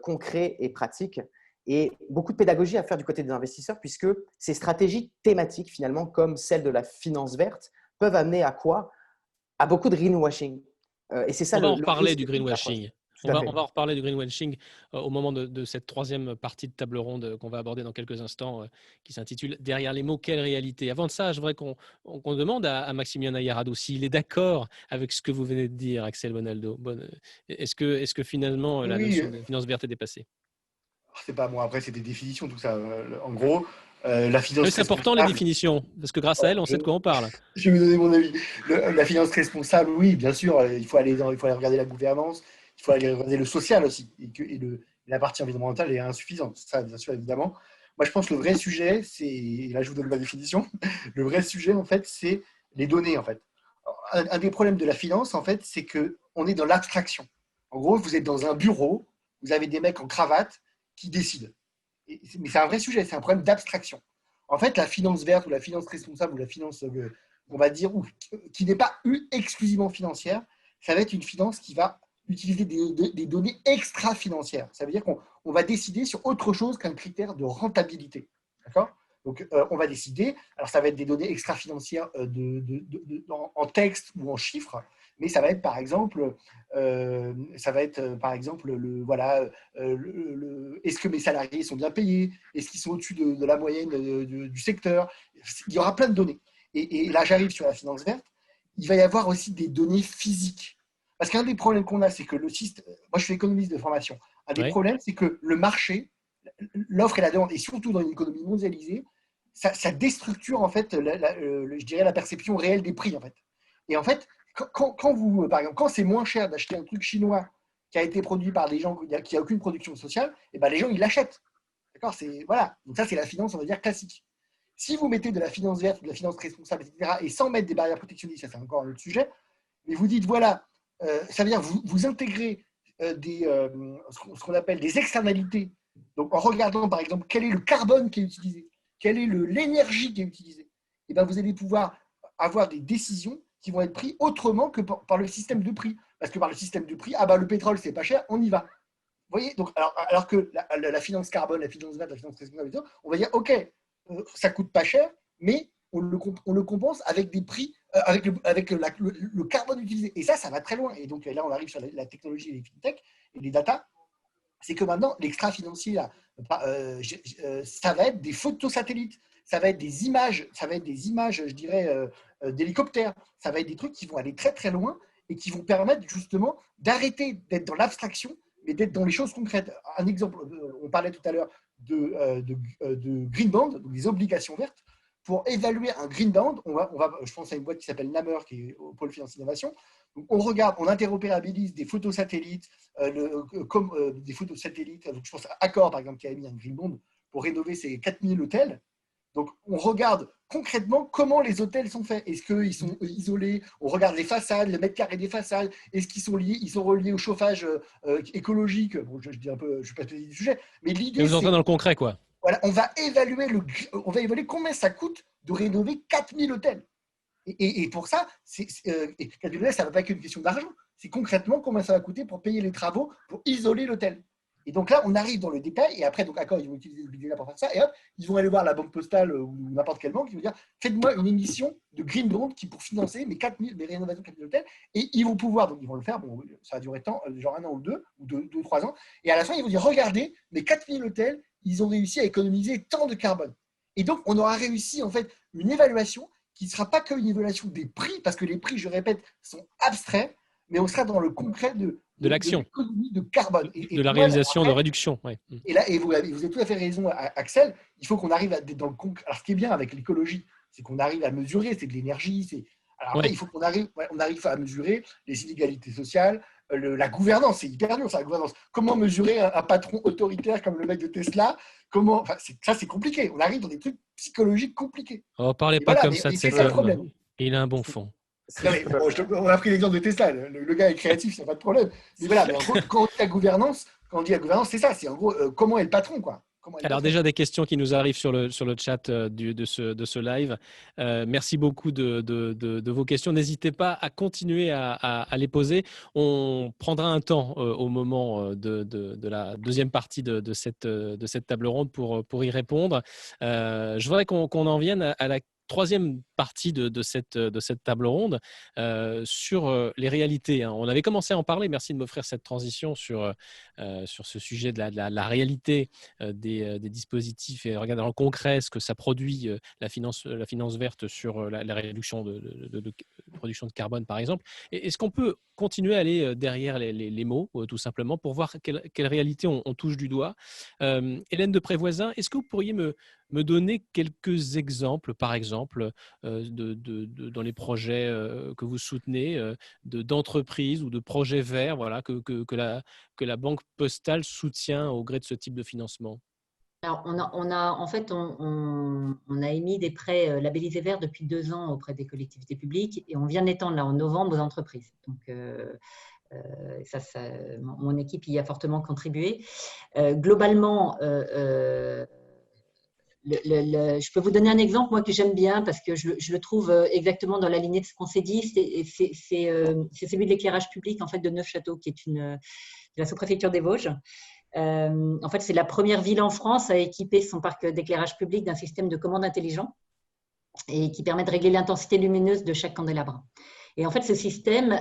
Speaker 4: concret et pratique, et beaucoup de pédagogie à faire du côté des investisseurs, puisque ces stratégies thématiques, finalement, comme celle de la finance verte, peuvent amener à quoi? À beaucoup de greenwashing. Et c'est ça
Speaker 1: On va en
Speaker 4: le
Speaker 1: reparler
Speaker 4: risque
Speaker 1: du
Speaker 4: de l'approche.
Speaker 1: greenwashing.
Speaker 4: Tout
Speaker 1: On
Speaker 4: à
Speaker 1: va,
Speaker 4: fait.
Speaker 1: on va en reparler du greenwashing au moment de cette troisième partie de table ronde qu'on va aborder dans quelques instants, qui s'intitule « Derrière les mots, quelle réalité ?» Avant de ça, je voudrais qu'on demande à Maximilien Ayarado s'il est d'accord avec ce que vous venez de dire, Axel Bonaldo. Est-ce que finalement la
Speaker 5: Oui,
Speaker 1: notion de finance verte est dépassée?
Speaker 5: c'est pas bon. Après, c'est des définitions, tout ça. En gros, la finance
Speaker 1: Oui, c'est important les
Speaker 5: responsable.
Speaker 1: définitions, parce que grâce à elles, on sait de quoi on parle.
Speaker 5: Je vais vous donner mon avis. La finance responsable, oui, bien sûr, il faut aller regarder la gouvernance, il faut aller regarder le social aussi, la partie environnementale est insuffisante, ça, bien sûr, évidemment. Moi, je pense que le vrai sujet, et là, je vous donne ma définition, le vrai sujet, en fait, c'est les données, en fait. Un des problèmes de la finance, en fait, c'est qu'on est dans l'abstraction. En gros, vous êtes dans un bureau, vous avez des mecs en cravate qui décident. Mais c'est un vrai sujet, c'est un problème d'abstraction. En fait, la finance verte ou la finance responsable ou la finance, on va dire, qui n'est pas exclusivement financière, ça va être une finance qui va utiliser des données extra-financières. Ça veut dire qu'on va décider sur autre chose qu'un critère de rentabilité. D'accord ? Donc, on va décider, alors ça va être des données extra-financières en texte ou en chiffres, mais ça va être par exemple, est-ce que mes salariés sont bien payés? Est-ce qu'ils sont au-dessus de la moyenne du secteur? Il y aura plein de données. Et là, j'arrive sur la finance verte. Il va y avoir aussi des données physiques. Parce qu'un des problèmes qu'on a, c'est que le système. Moi, je suis économiste de formation. Un des problèmes, c'est que le marché, l'offre et la demande, et surtout dans une économie mondialisée, ça déstructure en fait, je dirais, la perception réelle des prix. En fait. Et en fait, par exemple, quand c'est moins cher d'acheter un truc chinois qui a été produit par des gens qui n'a aucune production sociale, et ben les gens ils l'achètent. D'accord, voilà. Donc ça c'est la finance, on va dire classique. Si vous mettez de la finance verte, de la finance responsable, etc., et sans mettre des barrières protectionnistes, ça c'est encore un autre sujet. Mais vous dites voilà, ça veut dire vous intégrez ce qu'on appelle des externalités. Donc en regardant par exemple quel est le carbone qui est utilisé, quelle est l'énergie qui est utilisée, et ben vous allez pouvoir avoir des décisions qui vont être prises autrement que par le système de prix. Parce que par le système de prix, le pétrole, c'est pas cher, on y va. Vous voyez, donc, alors que la finance carbone, la finance verte, la finance responsable, on va dire, OK, ça coûte pas cher, mais on le compense avec des prix, avec le carbone utilisé. Et ça va très loin. Et donc là, on arrive sur la technologie et les fintech et les data. C'est que maintenant, l'extra-financier, ça va être des photos satellites, ça va être des images, je dirais, d'hélicoptères, ça va être des trucs qui vont aller très très loin et qui vont permettre justement d'arrêter d'être dans l'abstraction, mais d'être dans les choses concrètes. Un exemple, on parlait tout à l'heure de green bond, donc des obligations vertes. Pour évaluer un green bond, je pense à une boîte qui s'appelle Namer, qui est au pôle finance innovation. Donc on regarde, on interopérabilise des photos satellites, des photos satellites. Donc je pense à Accor, par exemple, qui a mis un green bond pour rénover ses 4000 hôtels. Donc on regarde concrètement comment les hôtels sont faits. Est-ce qu'ils sont isolés? On regarde les façades, le mètre carré des façades. Est-ce qu'ils sont liés? Ils sont reliés au chauffage écologique. Bon, je dis un peu, je ne vais pas te dire du sujet, mais l'idée,
Speaker 1: vous entrez dans le concret, quoi.
Speaker 5: Voilà, on va évaluer combien ça coûte de rénover 4000 hôtels. Et pour ça, 4000 hôtels, ça ne va pas être une question d'argent. C'est concrètement combien ça va coûter pour payer les travaux, pour isoler l'hôtel. Et donc là, on arrive dans le détail. Et après, donc, d'accord, ils vont utiliser le big data pour faire ça. Et hop, ils vont aller voir la banque postale ou n'importe quelle banque. Ils vont dire, faites-moi une émission de green bond pour financer mes rénovations de 4000 hôtels. Et ils vont pouvoir, donc ils vont le faire. Bon, ça va durer genre 1 an ou 2, ou 2 ou 3 ans. Et à la fin, ils vont dire, regardez, mes 4000 hôtels, ils ont réussi à économiser tant de carbone. Et donc, on aura réussi en fait une évaluation qui ne sera pas qu'une évaluation des prix, parce que les prix, je répète, sont abstraits, mais on sera dans le concret de
Speaker 1: l'action,
Speaker 5: l'économie de carbone.
Speaker 1: de la réalisation, de réduction. Ouais.
Speaker 5: Et là, vous avez tout à fait raison, Axel, il faut qu'on arrive dans le concret. Alors, ce qui est bien avec l'écologie, c'est qu'on arrive à mesurer, c'est de l'énergie. Alors après, il faut qu'on arrive à mesurer les inégalités sociales, la gouvernance, c'est hyper dur, ça, la gouvernance. Comment mesurer un patron autoritaire comme le mec de Tesla? Ça, c'est compliqué. On arrive dans des trucs psychologiques compliqués.
Speaker 1: Oh, parlez pas comme ça de cet homme. Il a un bon fond.
Speaker 5: Non, mais, on a pris l'exemple de Tesla. Le gars est créatif, il n'y a pas de problème. Mais voilà, mais en gros, quand on dit la gouvernance, c'est ça. C'est en gros comment est le patron, quoi.
Speaker 1: Alors déjà des questions qui nous arrivent sur le chat de ce live. Merci beaucoup de vos questions. N'hésitez pas à continuer à les poser. On prendra un temps au moment de la deuxième partie de cette table ronde pour y répondre. Je voudrais qu'on en vienne à la troisième partie de cette table ronde sur les réalités. On avait commencé à en parler. Merci de m'offrir cette transition sur ce sujet de la réalité des dispositifs et regarder en concret ce que ça produit, la finance verte sur la réduction de production de carbone, par exemple. Est-ce qu'on peut continuer à aller derrière les mots, tout simplement, pour voir quelle réalité on touche du doigt? Hélène de Prévoisin, est-ce que vous pourriez me donner quelques exemples, par exemple, dans les projets que vous soutenez, d'entreprises ou de projets verts, voilà, que la Banque Postale soutient au gré de ce type de financement?
Speaker 2: Alors, on a émis des prêts labellisés verts depuis 2 ans auprès des collectivités publiques et on vient d'étendre là en novembre aux entreprises. Donc, mon équipe y a fortement contribué. Globalement, je peux vous donner un exemple, moi, que j'aime bien parce que je le trouve exactement dans la lignée de ce qu'on s'est dit. C'est celui de l'éclairage public en fait, de Neufchâteau, qui est la sous-préfecture des Vosges. En fait, c'est la première ville en France à équiper son parc d'éclairage public d'un système de commande intelligent et qui permet de régler l'intensité lumineuse de chaque candélabre. Et en fait, ce système,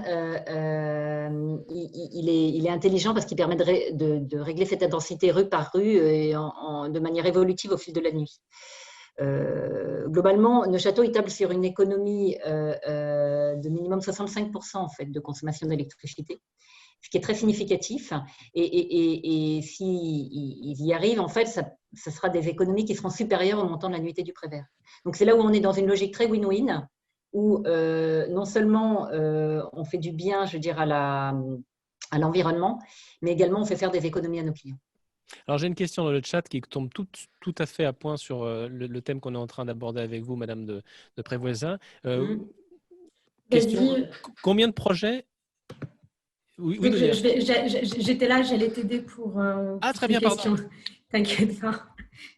Speaker 2: il est intelligent parce qu'il permet de régler cette intensité rue par rue et de manière évolutive au fil de la nuit. Globalement, Neufchâteau table sur une économie de minimum 65% en fait, de consommation d'électricité, ce qui est très significatif. Et s'ils y arrivent, en fait, ça sera des économies qui seront supérieures au montant de l'annuité du prêt vert. Donc, c'est là où on est dans une logique très win-win, où non seulement on fait du bien, je veux dire, à l'environnement, mais également on fait faire des économies à nos clients.
Speaker 1: Alors, j'ai une question dans le chat qui tombe tout à fait à point sur le thème qu'on est en train d'aborder avec vous, Madame de Prévoisin. Question, combien de projets? Oui,
Speaker 6: j'étais là, j'allais t'aider pour
Speaker 1: très bien, pardon.
Speaker 6: T'inquiète pas.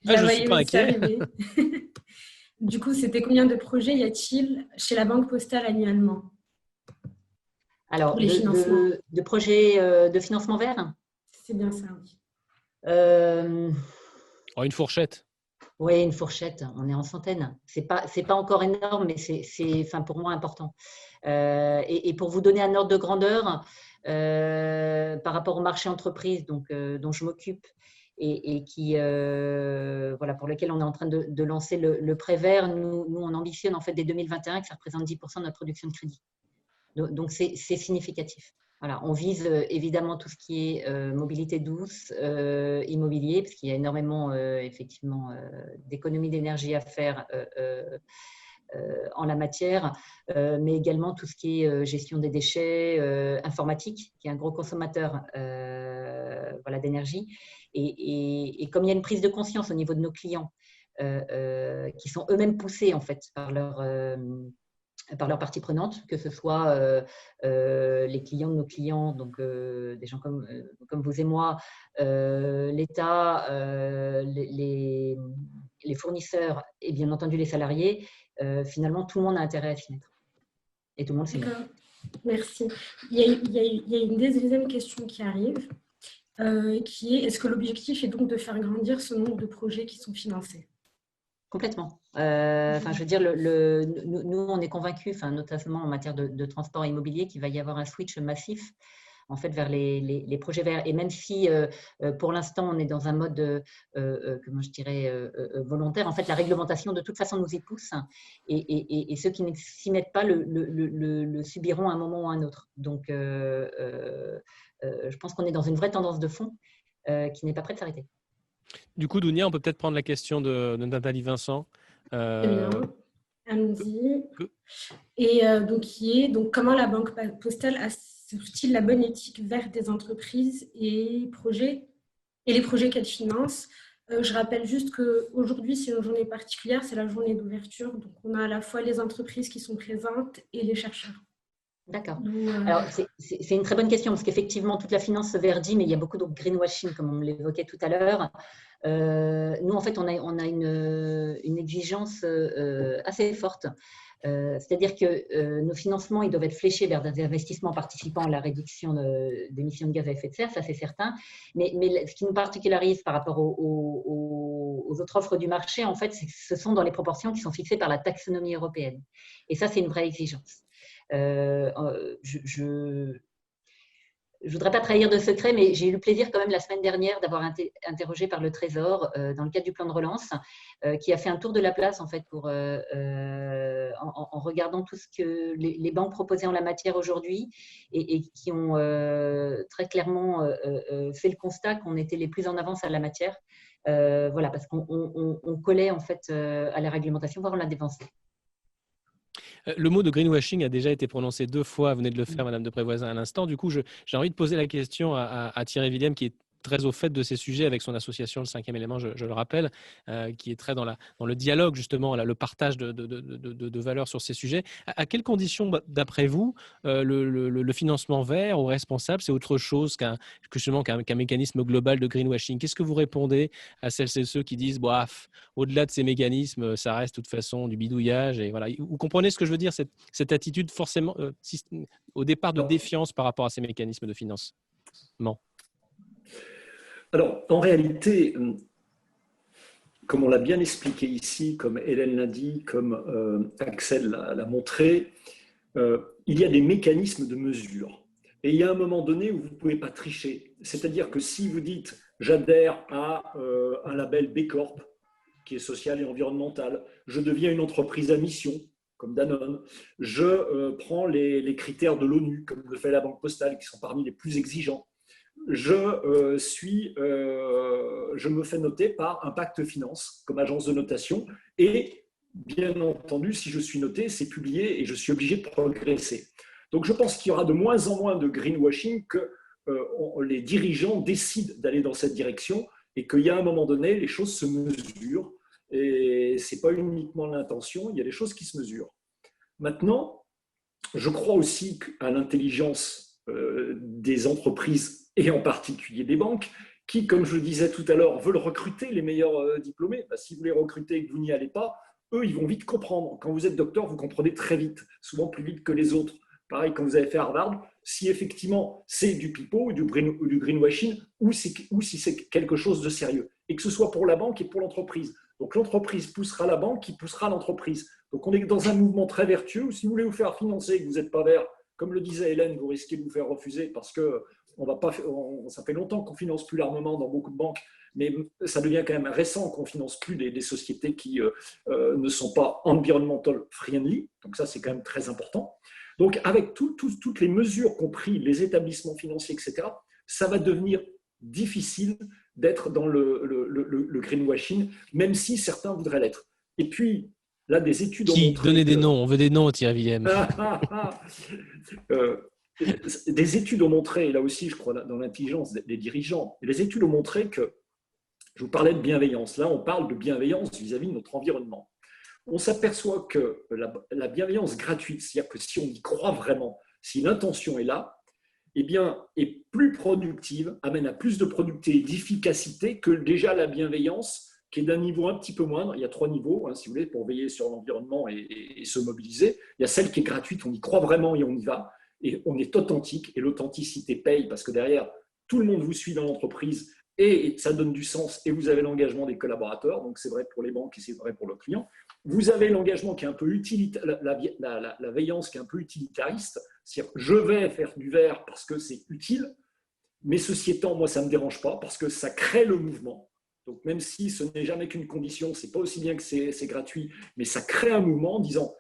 Speaker 1: Je ne suis pas inquiet.
Speaker 6: Du coup, c'était combien de projets y a-t-il chez la Banque Postale annuellement?
Speaker 2: Alors, de projets de financement vert?
Speaker 6: C'est bien ça, oui.
Speaker 1: Une fourchette.
Speaker 2: Oui, une fourchette. On est en centaines. C'est pas encore énorme, mais c'est pour moi important. Et pour vous donner un ordre de grandeur, par rapport au marché entreprise dont je m'occupe et qui, pour lequel on est en train de lancer le prêt vert, nous, on ambitionne en fait dès 2021 que ça représente 10% de notre production de crédit. Donc, c'est significatif. Voilà, on vise évidemment tout ce qui est mobilité douce, immobilier, parce qu'il y a énormément effectivement d'économies d'énergie à faire en la matière, mais également tout ce qui est gestion des déchets, informatique, qui est un gros consommateur d'énergie. Et comme il y a une prise de conscience au niveau de nos clients, qui sont eux-mêmes poussés en fait par leurs parties prenantes, que ce soit les clients de nos clients, donc des gens comme vous et moi, l'État, les fournisseurs et bien entendu les salariés, finalement tout le monde a intérêt à s'y mettre. Et tout le monde s'y met.
Speaker 6: Merci. Il y a une deuxième question qui arrive, qui est: est-ce que l'objectif est donc de faire grandir ce nombre de projets qui sont financés?
Speaker 2: Complètement. Je veux dire, nous, on est convaincus, notamment en matière de transport immobilier, qu'il va y avoir un switch massif en fait vers les projets verts. Et même si pour l'instant on est dans un mode, comment je dirais, volontaire, en fait la réglementation de toute façon nous y pousse, et ceux qui ne s'y mettent pas le subiront à un moment ou à un autre. Donc je pense qu'on est dans une vraie tendance de fond qui n'est pas prête de s'arrêter.
Speaker 1: Du coup, Dounia, on peut peut-être prendre la question de Nathalie Vincent.
Speaker 6: Très bien, allons-y. Et donc, comment la Banque Postale assure-t-il la bonne éthique verte des entreprises et les projets qu'elle finance? Je rappelle juste qu'aujourd'hui, c'est une journée particulière, c'est la journée d'ouverture. Donc, on a à la fois les entreprises qui sont présentes et les chercheurs.
Speaker 2: D'accord. Alors, c'est une très bonne question parce qu'effectivement, toute la finance se verdit, mais il y a beaucoup de greenwashing, comme on l'évoquait tout à l'heure. Nous, en fait, on a une exigence assez forte. C'est-à-dire que nos financements, ils doivent être fléchés vers des investissements participant à la réduction d'émissions de gaz à effet de serre, ça c'est certain. Mais ce qui nous particularise par rapport aux autres offres du marché, en fait, c'est que ce sont dans les proportions qui sont fixées par la taxonomie européenne. Et ça, c'est une vraie exigence. Je ne voudrais pas trahir de secret, mais j'ai eu le plaisir quand même la semaine dernière d'avoir interrogé par le Trésor dans le cadre du plan de relance, qui a fait un tour de la place en fait en regardant tout ce que les banques proposaient en la matière aujourd'hui et qui ont très clairement fait le constat qu'on était les plus en avance à la matière. Voilà, parce qu'on collait en fait à la réglementation, voire on l'a dévancée.
Speaker 1: Le mot de greenwashing a déjà été prononcé 2 fois. Vous venez de le faire, Madame de Prévoisin, à l'instant. Du coup, j'ai envie de poser la question à Thierry Willem, qui est très au fait de ces sujets avec son association, le 5e élément, je le rappelle, qui est très dans le dialogue, justement, le partage de valeurs sur ces sujets. À quelles conditions, d'après vous, le financement vert ou responsable, c'est autre chose qu'un mécanisme global de greenwashing? Qu'est-ce que vous répondez à celles et ceux qui disent, au-delà de ces mécanismes, ça reste de toute façon du bidouillage, et voilà. Vous comprenez ce que je veux dire, cette attitude forcément, au départ, de défiance par rapport à ces mécanismes de financement?
Speaker 3: Alors, en réalité, comme on l'a bien expliqué ici, comme Hélène l'a dit, comme Axel l'a montré, il y a des mécanismes de mesure. Et il y a un moment donné où vous ne pouvez pas tricher. C'est-à-dire que si vous dites « j'adhère à un label B Corp, qui est social et environnemental, je deviens une entreprise à mission, comme Danone, je prends les critères de l'ONU, comme le fait la Banque Postale, qui sont parmi les plus exigeants, je me fais noter par Impact Finance comme agence de notation et bien entendu, si je suis noté, c'est publié et je suis obligé de progresser. Donc je pense qu'il y aura de moins en moins de greenwashing que les dirigeants décident d'aller dans cette direction et qu'il y a un moment donné, les choses se mesurent et ce n'est pas uniquement l'intention, il y a des choses qui se mesurent. Maintenant, je crois aussi à l'intelligence des entreprises et en particulier des banques, qui, comme je le disais tout à l'heure, veulent recruter les meilleurs diplômés. Si vous les recrutez et que vous n'y allez pas, eux, ils vont vite comprendre. Quand vous êtes docteur, vous comprenez très vite, souvent plus vite que les autres. Pareil, quand vous avez fait Harvard, si effectivement c'est du pipeau ou du greenwashing, ou si c'est quelque chose de sérieux. Et que ce soit pour la banque et pour l'entreprise. Donc l'entreprise poussera la banque qui poussera l'entreprise. Donc on est dans un mouvement très vertueux où si vous voulez vous faire financer et que vous n'êtes pas vert, comme le disait Hélène, vous risquez de vous faire refuser parce que ça fait longtemps qu'on ne finance plus l'armement dans beaucoup de banques, mais ça devient quand même récent qu'on ne finance plus des sociétés qui ne sont pas environmental friendly. Donc ça, c'est quand même très important. Donc avec toutes les mesures qu'ont pris les établissements financiers, etc., ça va devenir difficile d'être dans le greenwashing, même si certains voudraient l'être. Et puis, là, des études ont montré...
Speaker 1: Donnez des noms, on veut des noms, Thierry Willem.
Speaker 3: Des études ont montré, et là aussi je crois dans l'intelligence des dirigeants, les études ont montré que, je vous parlais de bienveillance, là on parle de bienveillance vis-à-vis de notre environnement. On s'aperçoit que la bienveillance gratuite, c'est-à-dire que si on y croit vraiment, si l'intention est là, eh bien, est plus productive, amène à plus de productivité et d'efficacité que déjà la bienveillance qui est d'un niveau un petit peu moindre. Il y a 3 niveaux, si vous voulez, pour veiller sur l'environnement et se mobiliser. Il y a celle qui est gratuite, on y croit vraiment et on y va. Et on est authentique et l'authenticité paye parce que derrière, tout le monde vous suit dans l'entreprise et ça donne du sens et vous avez l'engagement des collaborateurs. Donc, c'est vrai pour les banques et c'est vrai pour le client. Vous avez l'engagement qui est un peu utilitaire, la veillance qui est un peu utilitariste, c'est-à-dire je vais faire du vert parce que c'est utile, mais ceci étant, moi, ça ne me dérange pas parce que ça crée le mouvement. Donc, même si ce n'est jamais qu'une condition, ce n'est pas aussi bien que c'est gratuit, mais ça crée un mouvement en disant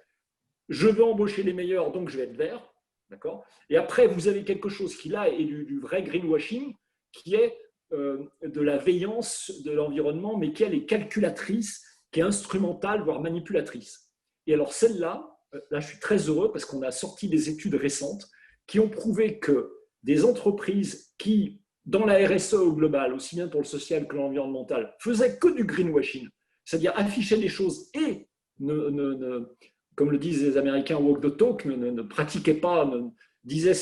Speaker 3: je veux embaucher les meilleurs, donc je vais être vert. D'accord ? Et après, vous avez quelque chose qui, là, est du vrai greenwashing, qui est de la veillance de l'environnement, mais qui, elle, est calculatrice, qui est instrumentale, voire manipulatrice. Et alors, celle-là, là, je suis très heureux parce qu'on a sorti des études récentes qui ont prouvé que des entreprises qui, dans la RSE au global, aussi bien pour le social que l'environnemental, faisaient que du greenwashing, c'est-à-dire affichaient des choses et comme le disent les Américains, walk the talk, ne pratiquaient pas, disaient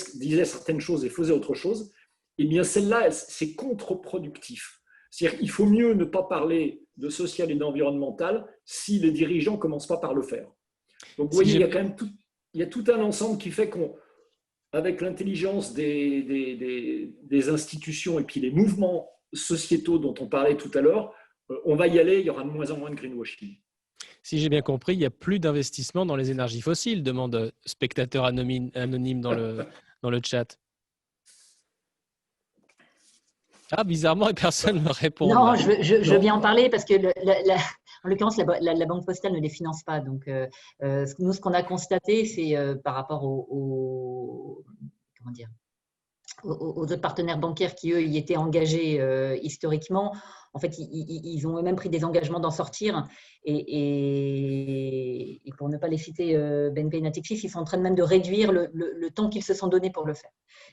Speaker 3: certaines choses et faisaient autre chose, eh bien celle-là, c'est contre-productif. C'est-à-dire qu'il faut mieux ne pas parler de social et d'environnemental si les dirigeants ne commencent pas par le faire. Donc vous voyez, il y a quand même tout un ensemble qui fait qu'avec l'intelligence des institutions et puis les mouvements sociétaux dont on parlait tout à l'heure, on va y aller, il y aura de moins en moins de greenwashing.
Speaker 1: Si j'ai bien compris, il n'y a plus d'investissement dans les énergies fossiles, demande spectateur anonyme dans le chat. Ah, bizarrement, personne ne me répond.
Speaker 2: Non, je viens en parler parce que, en l'occurrence, la Banque Postale ne les finance pas. Donc, nous, ce qu'on a constaté, c'est par rapport aux autres partenaires bancaires qui, eux, y étaient engagés historiquement. En fait, ils ont eux-mêmes pris des engagements d'en sortir. Et pour ne pas les citer, BNP et Natixis, ils sont en train même de réduire le temps qu'ils se sont donné pour le faire.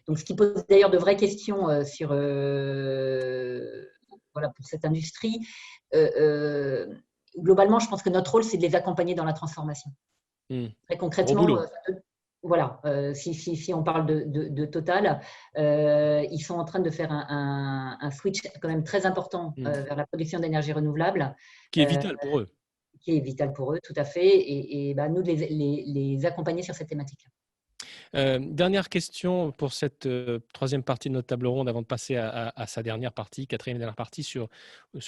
Speaker 2: Donc, ce qui pose d'ailleurs de vraies questions pour cette industrie. Globalement, je pense que notre rôle, c'est de les accompagner dans la transformation. Très concrètement, voilà, si on parle de Total, ils sont en train de faire un switch quand même très important vers la production d'énergie renouvelable.
Speaker 1: Qui est vital pour eux.
Speaker 2: Qui est vital pour eux, tout à fait. Et nous, de les accompagner sur cette thématique.
Speaker 1: Dernière question pour cette troisième partie de notre table ronde avant de passer à sa dernière partie, quatrième et dernière partie sur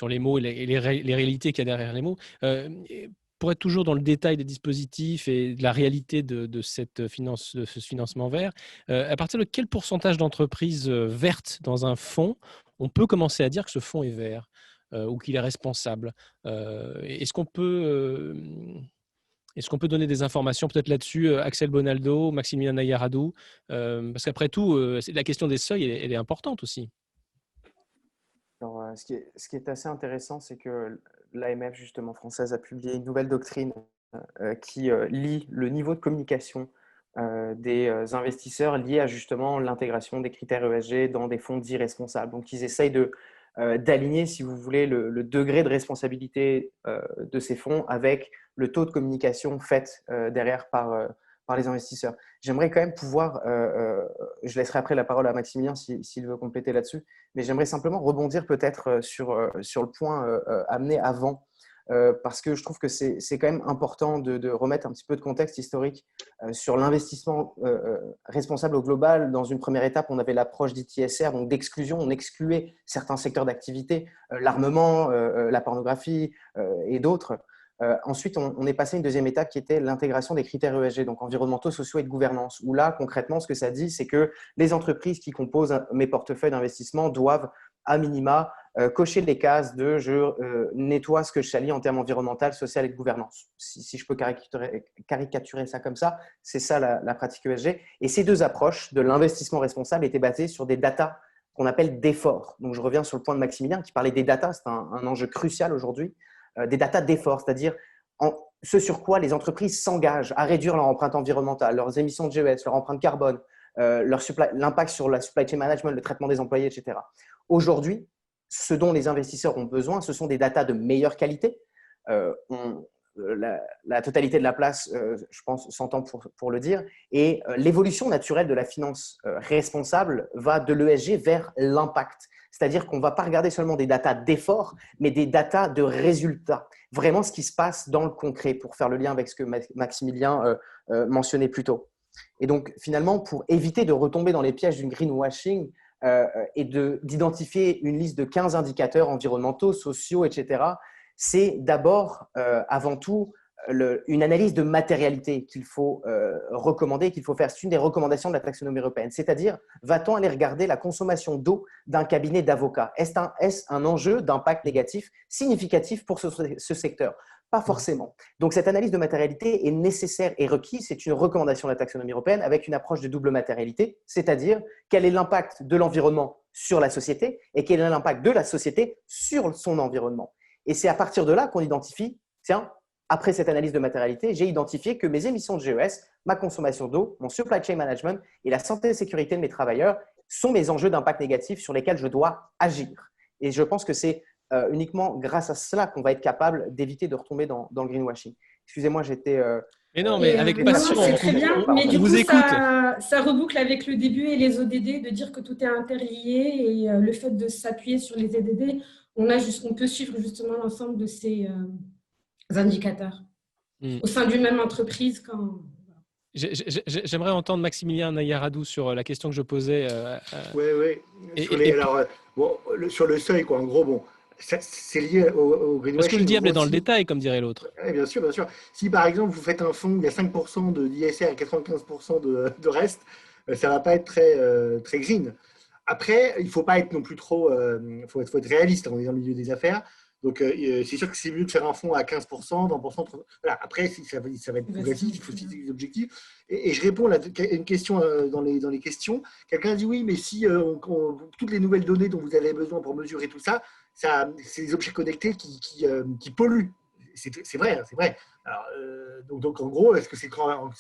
Speaker 1: les mots et les réalités qu'il y a derrière les mots. Pour être toujours dans le détail des dispositifs et de la réalité de ce financement vert, à partir de quel pourcentage d'entreprises vertes dans un fonds on peut commencer à dire que ce fonds est vert ou qu'il est responsable? Est-ce qu'on peut donner des informations peut-être là-dessus, Axel Bonaldo, Maximilien Nayaradou, parce qu'après tout, la question des seuils, elle est importante aussi.
Speaker 4: Alors, ce qui est assez intéressant, c'est que l'AMF justement française a publié une nouvelle doctrine qui lie le niveau de communication des investisseurs lié à justement l'intégration des critères ESG dans des fonds dits responsables. Donc, ils essayent d'aligner, si vous voulez, le degré de responsabilité de ces fonds avec le taux de communication fait derrière par les investisseurs. J'aimerais quand même pouvoir, je laisserai après la parole à Maximilien s'il veut compléter là-dessus, mais j'aimerais simplement rebondir peut-être sur le point amené avant, parce que je trouve que c'est quand même important de remettre un petit peu de contexte historique sur l'investissement responsable au global. Dans une première étape, on avait l'approche d'ITSR, donc d'exclusion. On excluait certains secteurs d'activité, l'armement, la pornographie et d'autres. Ensuite, on est passé à une deuxième étape qui était l'intégration des critères ESG, donc environnementaux, sociaux et de gouvernance, où là, concrètement, ce que ça dit, c'est que les entreprises qui composent mes portefeuilles d'investissement doivent, à minima, cocher les cases de je nettoie ce que je salis en termes environnemental, social et de gouvernance. Si je peux caricaturer ça comme ça, c'est ça la pratique ESG. Et ces deux approches de l'investissement responsable étaient basées sur des datas qu'on appelle d'effort. Donc, je reviens sur le point de Maximilien qui parlait des datas, c'est un enjeu crucial aujourd'hui. Des datas d'effort, c'est-à-dire ce sur quoi les entreprises s'engagent à réduire leur empreinte environnementale, leurs émissions de GES, leur empreinte carbone, l'impact sur la supply chain management, le traitement des employés, etc. Aujourd'hui, ce dont les investisseurs ont besoin, ce sont des datas de meilleure qualité. La totalité de la place, je pense, s'entend pour le dire. Et l'évolution naturelle de la finance responsable va de l'ESG vers l'impact. C'est-à-dire qu'on ne va pas regarder seulement des datas d'effort, mais des datas de résultats. Vraiment ce qui se passe dans le concret, pour faire le lien avec ce que Maximilien mentionnait plus tôt. Et donc, finalement, pour éviter de retomber dans les pièges du greenwashing et d'identifier une liste de 15 indicateurs environnementaux, sociaux, etc., c'est d'abord, avant tout, une analyse de matérialité qu'il faut recommander, qu'il faut faire. C'est une des recommandations de la taxonomie européenne. C'est-à-dire, va-t-on aller regarder la consommation d'eau d'un cabinet d'avocats? Est-ce un enjeu d'impact négatif significatif pour ce secteur? Pas forcément. Donc, cette analyse de matérialité est nécessaire et requise. C'est une recommandation de la taxonomie européenne avec une approche de double matérialité, c'est-à-dire quel est l'impact de l'environnement sur la société et quel est l'impact de la société sur son environnement. Et c'est à partir de là qu'on identifie, tiens, après cette analyse de matérialité, j'ai identifié que mes émissions de GES, ma consommation d'eau, mon supply chain management et la santé et sécurité de mes travailleurs sont mes enjeux d'impact négatif sur lesquels je dois agir. Et je pense que c'est uniquement grâce à cela qu'on va être capable d'éviter de retomber dans le greenwashing. Excusez-moi, j'étais…
Speaker 1: Mais non, mais avec passion,
Speaker 6: c'est très bien. Mais du
Speaker 1: on
Speaker 6: coup,
Speaker 1: vous écoute.
Speaker 6: Ça reboucle avec le début et les ODD, de dire que tout est interlié et le fait de s'appuyer sur les ODD, on peut suivre justement l'ensemble de ces indicateurs au sein d'une même entreprise.
Speaker 1: J'aimerais entendre Maximilien Nayaradou sur la question que je posais.
Speaker 7: Oui. Sur le seuil, quoi. En gros, bon, c'est lié au greenwashing.
Speaker 1: Parce que le diable est dans le détail, comme dirait l'autre.
Speaker 7: Oui, bien sûr, bien sûr. Si par exemple vous faites un fonds où il y a 5% d'ISR et 95% de reste, ça ne va pas être très green. Après, il ne faut pas être non plus trop… faut être réaliste, on est dans le milieu des affaires. Donc, c'est sûr que c'est mieux de faire un fonds à 15%, 20%. Voilà. Après, ça va être progressif, il faut fixer des objectifs. Et je réponds à une question dans les questions. Quelqu'un dit oui, mais si toutes les nouvelles données dont vous avez besoin pour mesurer tout ça, c'est des objets connectés qui polluent. C'est vrai, c'est vrai. Alors, donc, en gros, est-ce que c'est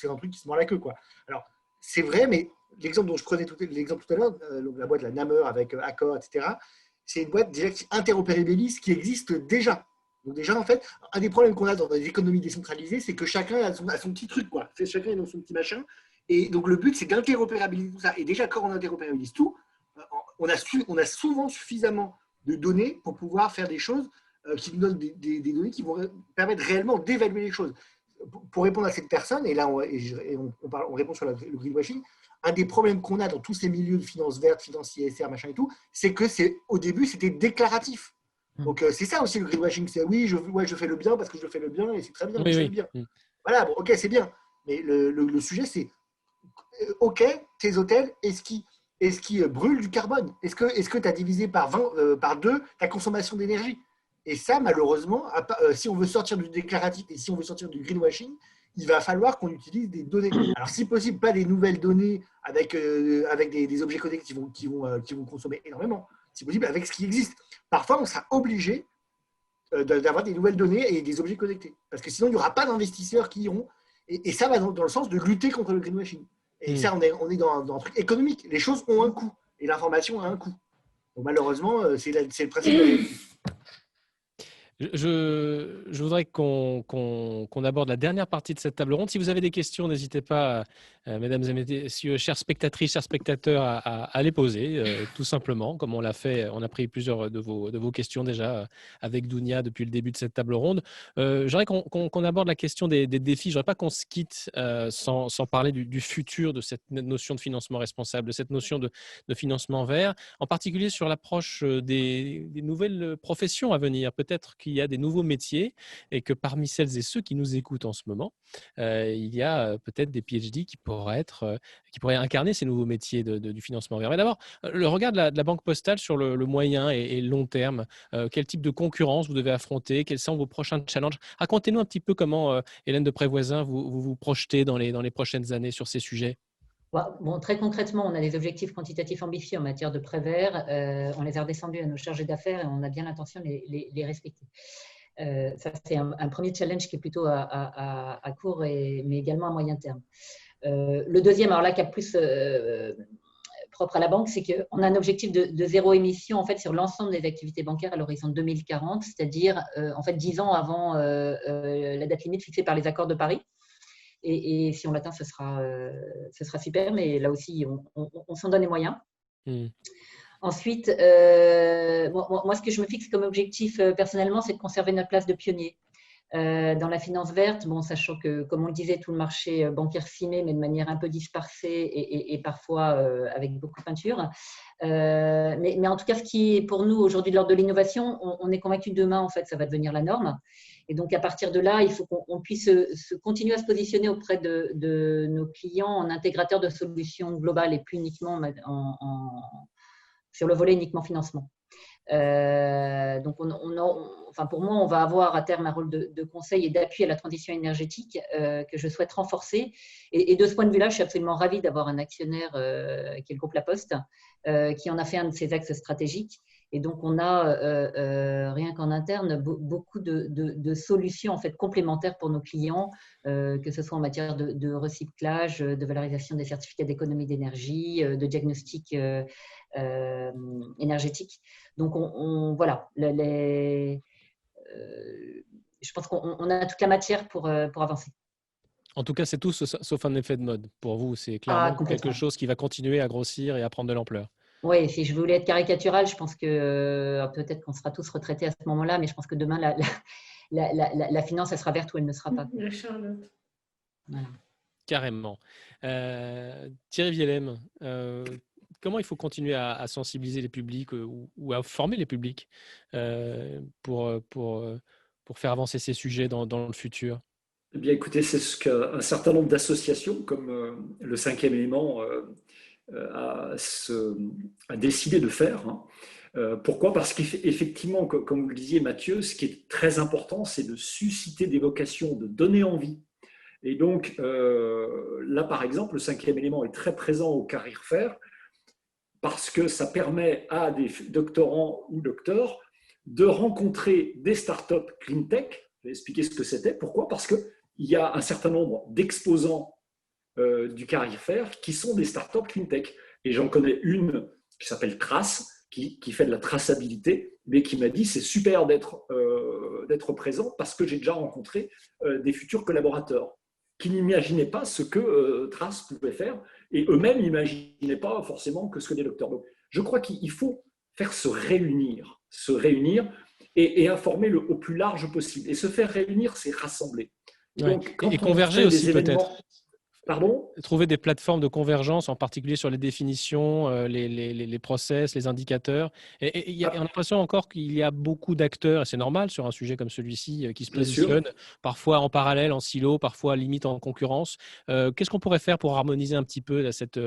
Speaker 7: un truc qui se mord la queue, quoi? Alors, c'est vrai, mais l'exemple dont je prenais tout à l'heure, la boîte, la Namer avec Accor, etc., c'est une boîte déjà qui interopérabilise, qui existe déjà. Donc déjà, en fait, un des problèmes qu'on a dans les économies décentralisées, c'est que chacun a son petit truc, quoi. Chacun a son petit machin. Et donc, le but, c'est d'interopérabiliser tout ça. Et déjà, quand on interopérabilise tout, on a souvent suffisamment de données pour pouvoir faire des choses qui nous donnent des données qui vont permettre réellement d'évaluer les choses. Pour répondre à cette personne, et là, on répond sur le greenwashing, un des problèmes qu'on a dans tous ces milieux de finance verte, finance ISR, machin et tout, c'est que au début, c'était déclaratif. Donc, c'est ça aussi le greenwashing. C'est oui, je fais le bien parce que je fais le bien et c'est très bien, je fais le bien. Voilà, bon, ok, c'est bien. Mais le sujet, c'est ok, tes hôtels, est-ce qu'ils brûlent du carbone? Est-ce que tu as divisé par 2 ta consommation d'énergie? Et ça, malheureusement, si on veut sortir du déclaratif et si on veut sortir du greenwashing, il va falloir qu'on utilise des données. Alors, si possible, pas des nouvelles données avec des objets connectés qui vont consommer énormément. Si possible, avec ce qui existe. Parfois, on sera obligé d'avoir des nouvelles données et des objets connectés. Parce que sinon, il n'y aura pas d'investisseurs qui iront. Et ça va dans le sens de lutter contre le greenwashing. Et ça, on est dans un truc économique. Les choses ont un coût. Et l'information a un coût. Donc, malheureusement, c'est le principe de la vie.
Speaker 1: Je voudrais qu'on aborde la dernière partie de cette table ronde. Si vous avez des questions, n'hésitez pas, mesdames et messieurs, chères spectatrices, chers spectateurs, à les poser, tout simplement, comme on l'a fait. On a pris plusieurs de vos questions déjà avec Dounia depuis le début de cette table ronde. J'aimerais qu'on aborde la question des défis. Je ne voudrais pas qu'on se quitte sans parler du futur de cette notion de financement responsable, de cette notion de financement vert, en particulier sur l'approche des nouvelles professions à venir. Peut-être qu'il y a des nouveaux métiers et que parmi celles et ceux qui nous écoutent en ce moment, il y a peut-être des PhD qui pourraient incarner ces nouveaux métiers du financement vert. Mais d'abord, le regard de la Banque Postale sur le moyen et long terme, quel type de concurrence vous devez affronter, quels sont vos prochains challenges? Racontez-nous un petit peu comment, Hélène de Prévoisin, vous projetez dans les prochaines années sur ces sujets.
Speaker 2: Bon, très concrètement, on a des objectifs quantitatifs ambitieux en matière de prêt vert. On les a redescendus à nos chargés d'affaires et on a bien l'intention de les respecter. Ça, c'est un premier challenge qui est plutôt à court, mais également à moyen terme. Le deuxième, alors là, qui est plus propre à la banque, c'est qu'on a un objectif de zéro émission en fait, sur l'ensemble des activités bancaires à l'horizon 2040, c'est-à-dire en fait, 10 ans avant la date limite fixée par les accords de Paris. Et si on l'atteint, ce sera super, mais là aussi, on s'en donne les moyens. Ensuite, moi, ce que je me fixe comme objectif personnellement, c'est de conserver notre place de pionnier. Dans la finance verte, bon, sachant que, comme on le disait, tout le marché bancaire s'y met, mais de manière un peu dispersée et parfois avec beaucoup de peinture. Mais en tout cas, ce qui est pour nous aujourd'hui de l'ordre de l'innovation, on est convaincu que demain, en fait, ça va devenir la norme. Et donc, à partir de là, il faut qu'on puisse continuer à se positionner auprès de nos clients en intégrateur de solutions globales et plus uniquement sur le volet uniquement financement. Donc, enfin, pour moi, on va avoir à terme un rôle de conseil et d'appui à la transition énergétique que je souhaite renforcer. Et de ce point de vue-là, je suis absolument ravie d'avoir un actionnaire qui est le groupe La Poste, qui en a fait un de ses axes stratégiques. Et donc, on a, rien qu'en interne, beaucoup de solutions en fait, complémentaires pour nos clients, que ce soit en matière de recyclage, de valorisation des certificats d'économie d'énergie, de diagnostic énergétique. Donc, voilà, je pense qu'on a toute la matière pour avancer.
Speaker 1: En tout cas, c'est tout sauf un effet de mode. Pour vous, c'est clairement quelque chose qui va continuer à grossir et à prendre de l'ampleur.
Speaker 2: Oui, si je voulais être caricatural, je pense que peut-être qu'on sera tous retraités à ce moment-là, mais je pense que demain, la finance, elle sera verte ou elle ne sera pas.
Speaker 6: Charlotte.
Speaker 2: Voilà.
Speaker 1: Carrément. Thierry Vielhem, comment il faut continuer à sensibiliser les publics ou à former les publics pour faire avancer ces sujets dans le futur?
Speaker 3: Eh bien, écoutez, c'est ce qu'un certain nombre d'associations, comme le 5e élément, a décidé de faire. Pourquoi ? Parce qu'effectivement, comme vous le disiez, Mathieu, ce qui est très important, c'est de susciter des vocations, de donner envie. Et donc, là, par exemple, le 5e élément est très présent au Career Fair parce que ça permet à des doctorants ou docteurs de rencontrer des startups clean tech. Je vais expliquer ce que c'était. Pourquoi ? Parce qu'il y a un certain nombre d'exposants du Career Fair qui sont des startups clean tech. Et j'en connais une qui s'appelle Trace, qui fait de la traçabilité, mais qui m'a dit c'est super d'être présent parce que j'ai déjà rencontré des futurs collaborateurs qui n'imaginaient pas ce que Trace pouvait faire et eux-mêmes n'imaginaient pas forcément que ce que des docteurs. Donc, je crois qu'il faut faire se réunir et informer au plus large possible. Et se faire réunir, c'est rassembler.
Speaker 1: Donc, et converger aussi peut-être.
Speaker 3: Pardon ?
Speaker 1: Trouver des plateformes de convergence, en particulier sur les définitions, les process, les indicateurs. Et on a l'impression encore qu'il y a beaucoup d'acteurs, et c'est normal sur un sujet comme celui-ci, qui se positionnent parfois en parallèle, en silo, parfois limite en concurrence. Qu'est-ce qu'on pourrait faire pour harmoniser un petit peu cette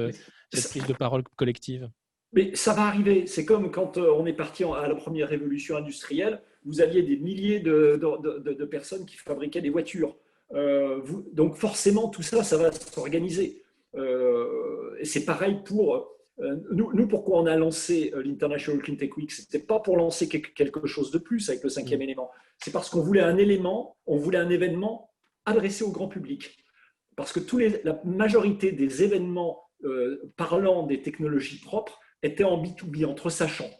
Speaker 1: prise de parole collective ?
Speaker 3: Mais ça va arriver. C'est comme quand on est parti à la première révolution industrielle, vous aviez des milliers de personnes qui fabriquaient des voitures. Donc forcément, tout ça, ça va s'organiser. Et c'est pareil pour nous. Pourquoi on a lancé l'International Clean Tech Week ? C'était pas pour lancer quelque chose de plus avec le 5e élément. C'est parce qu'on voulait un événement adressé au grand public. Parce que la majorité des événements parlant des technologies propres étaient en B2B, entre sachants.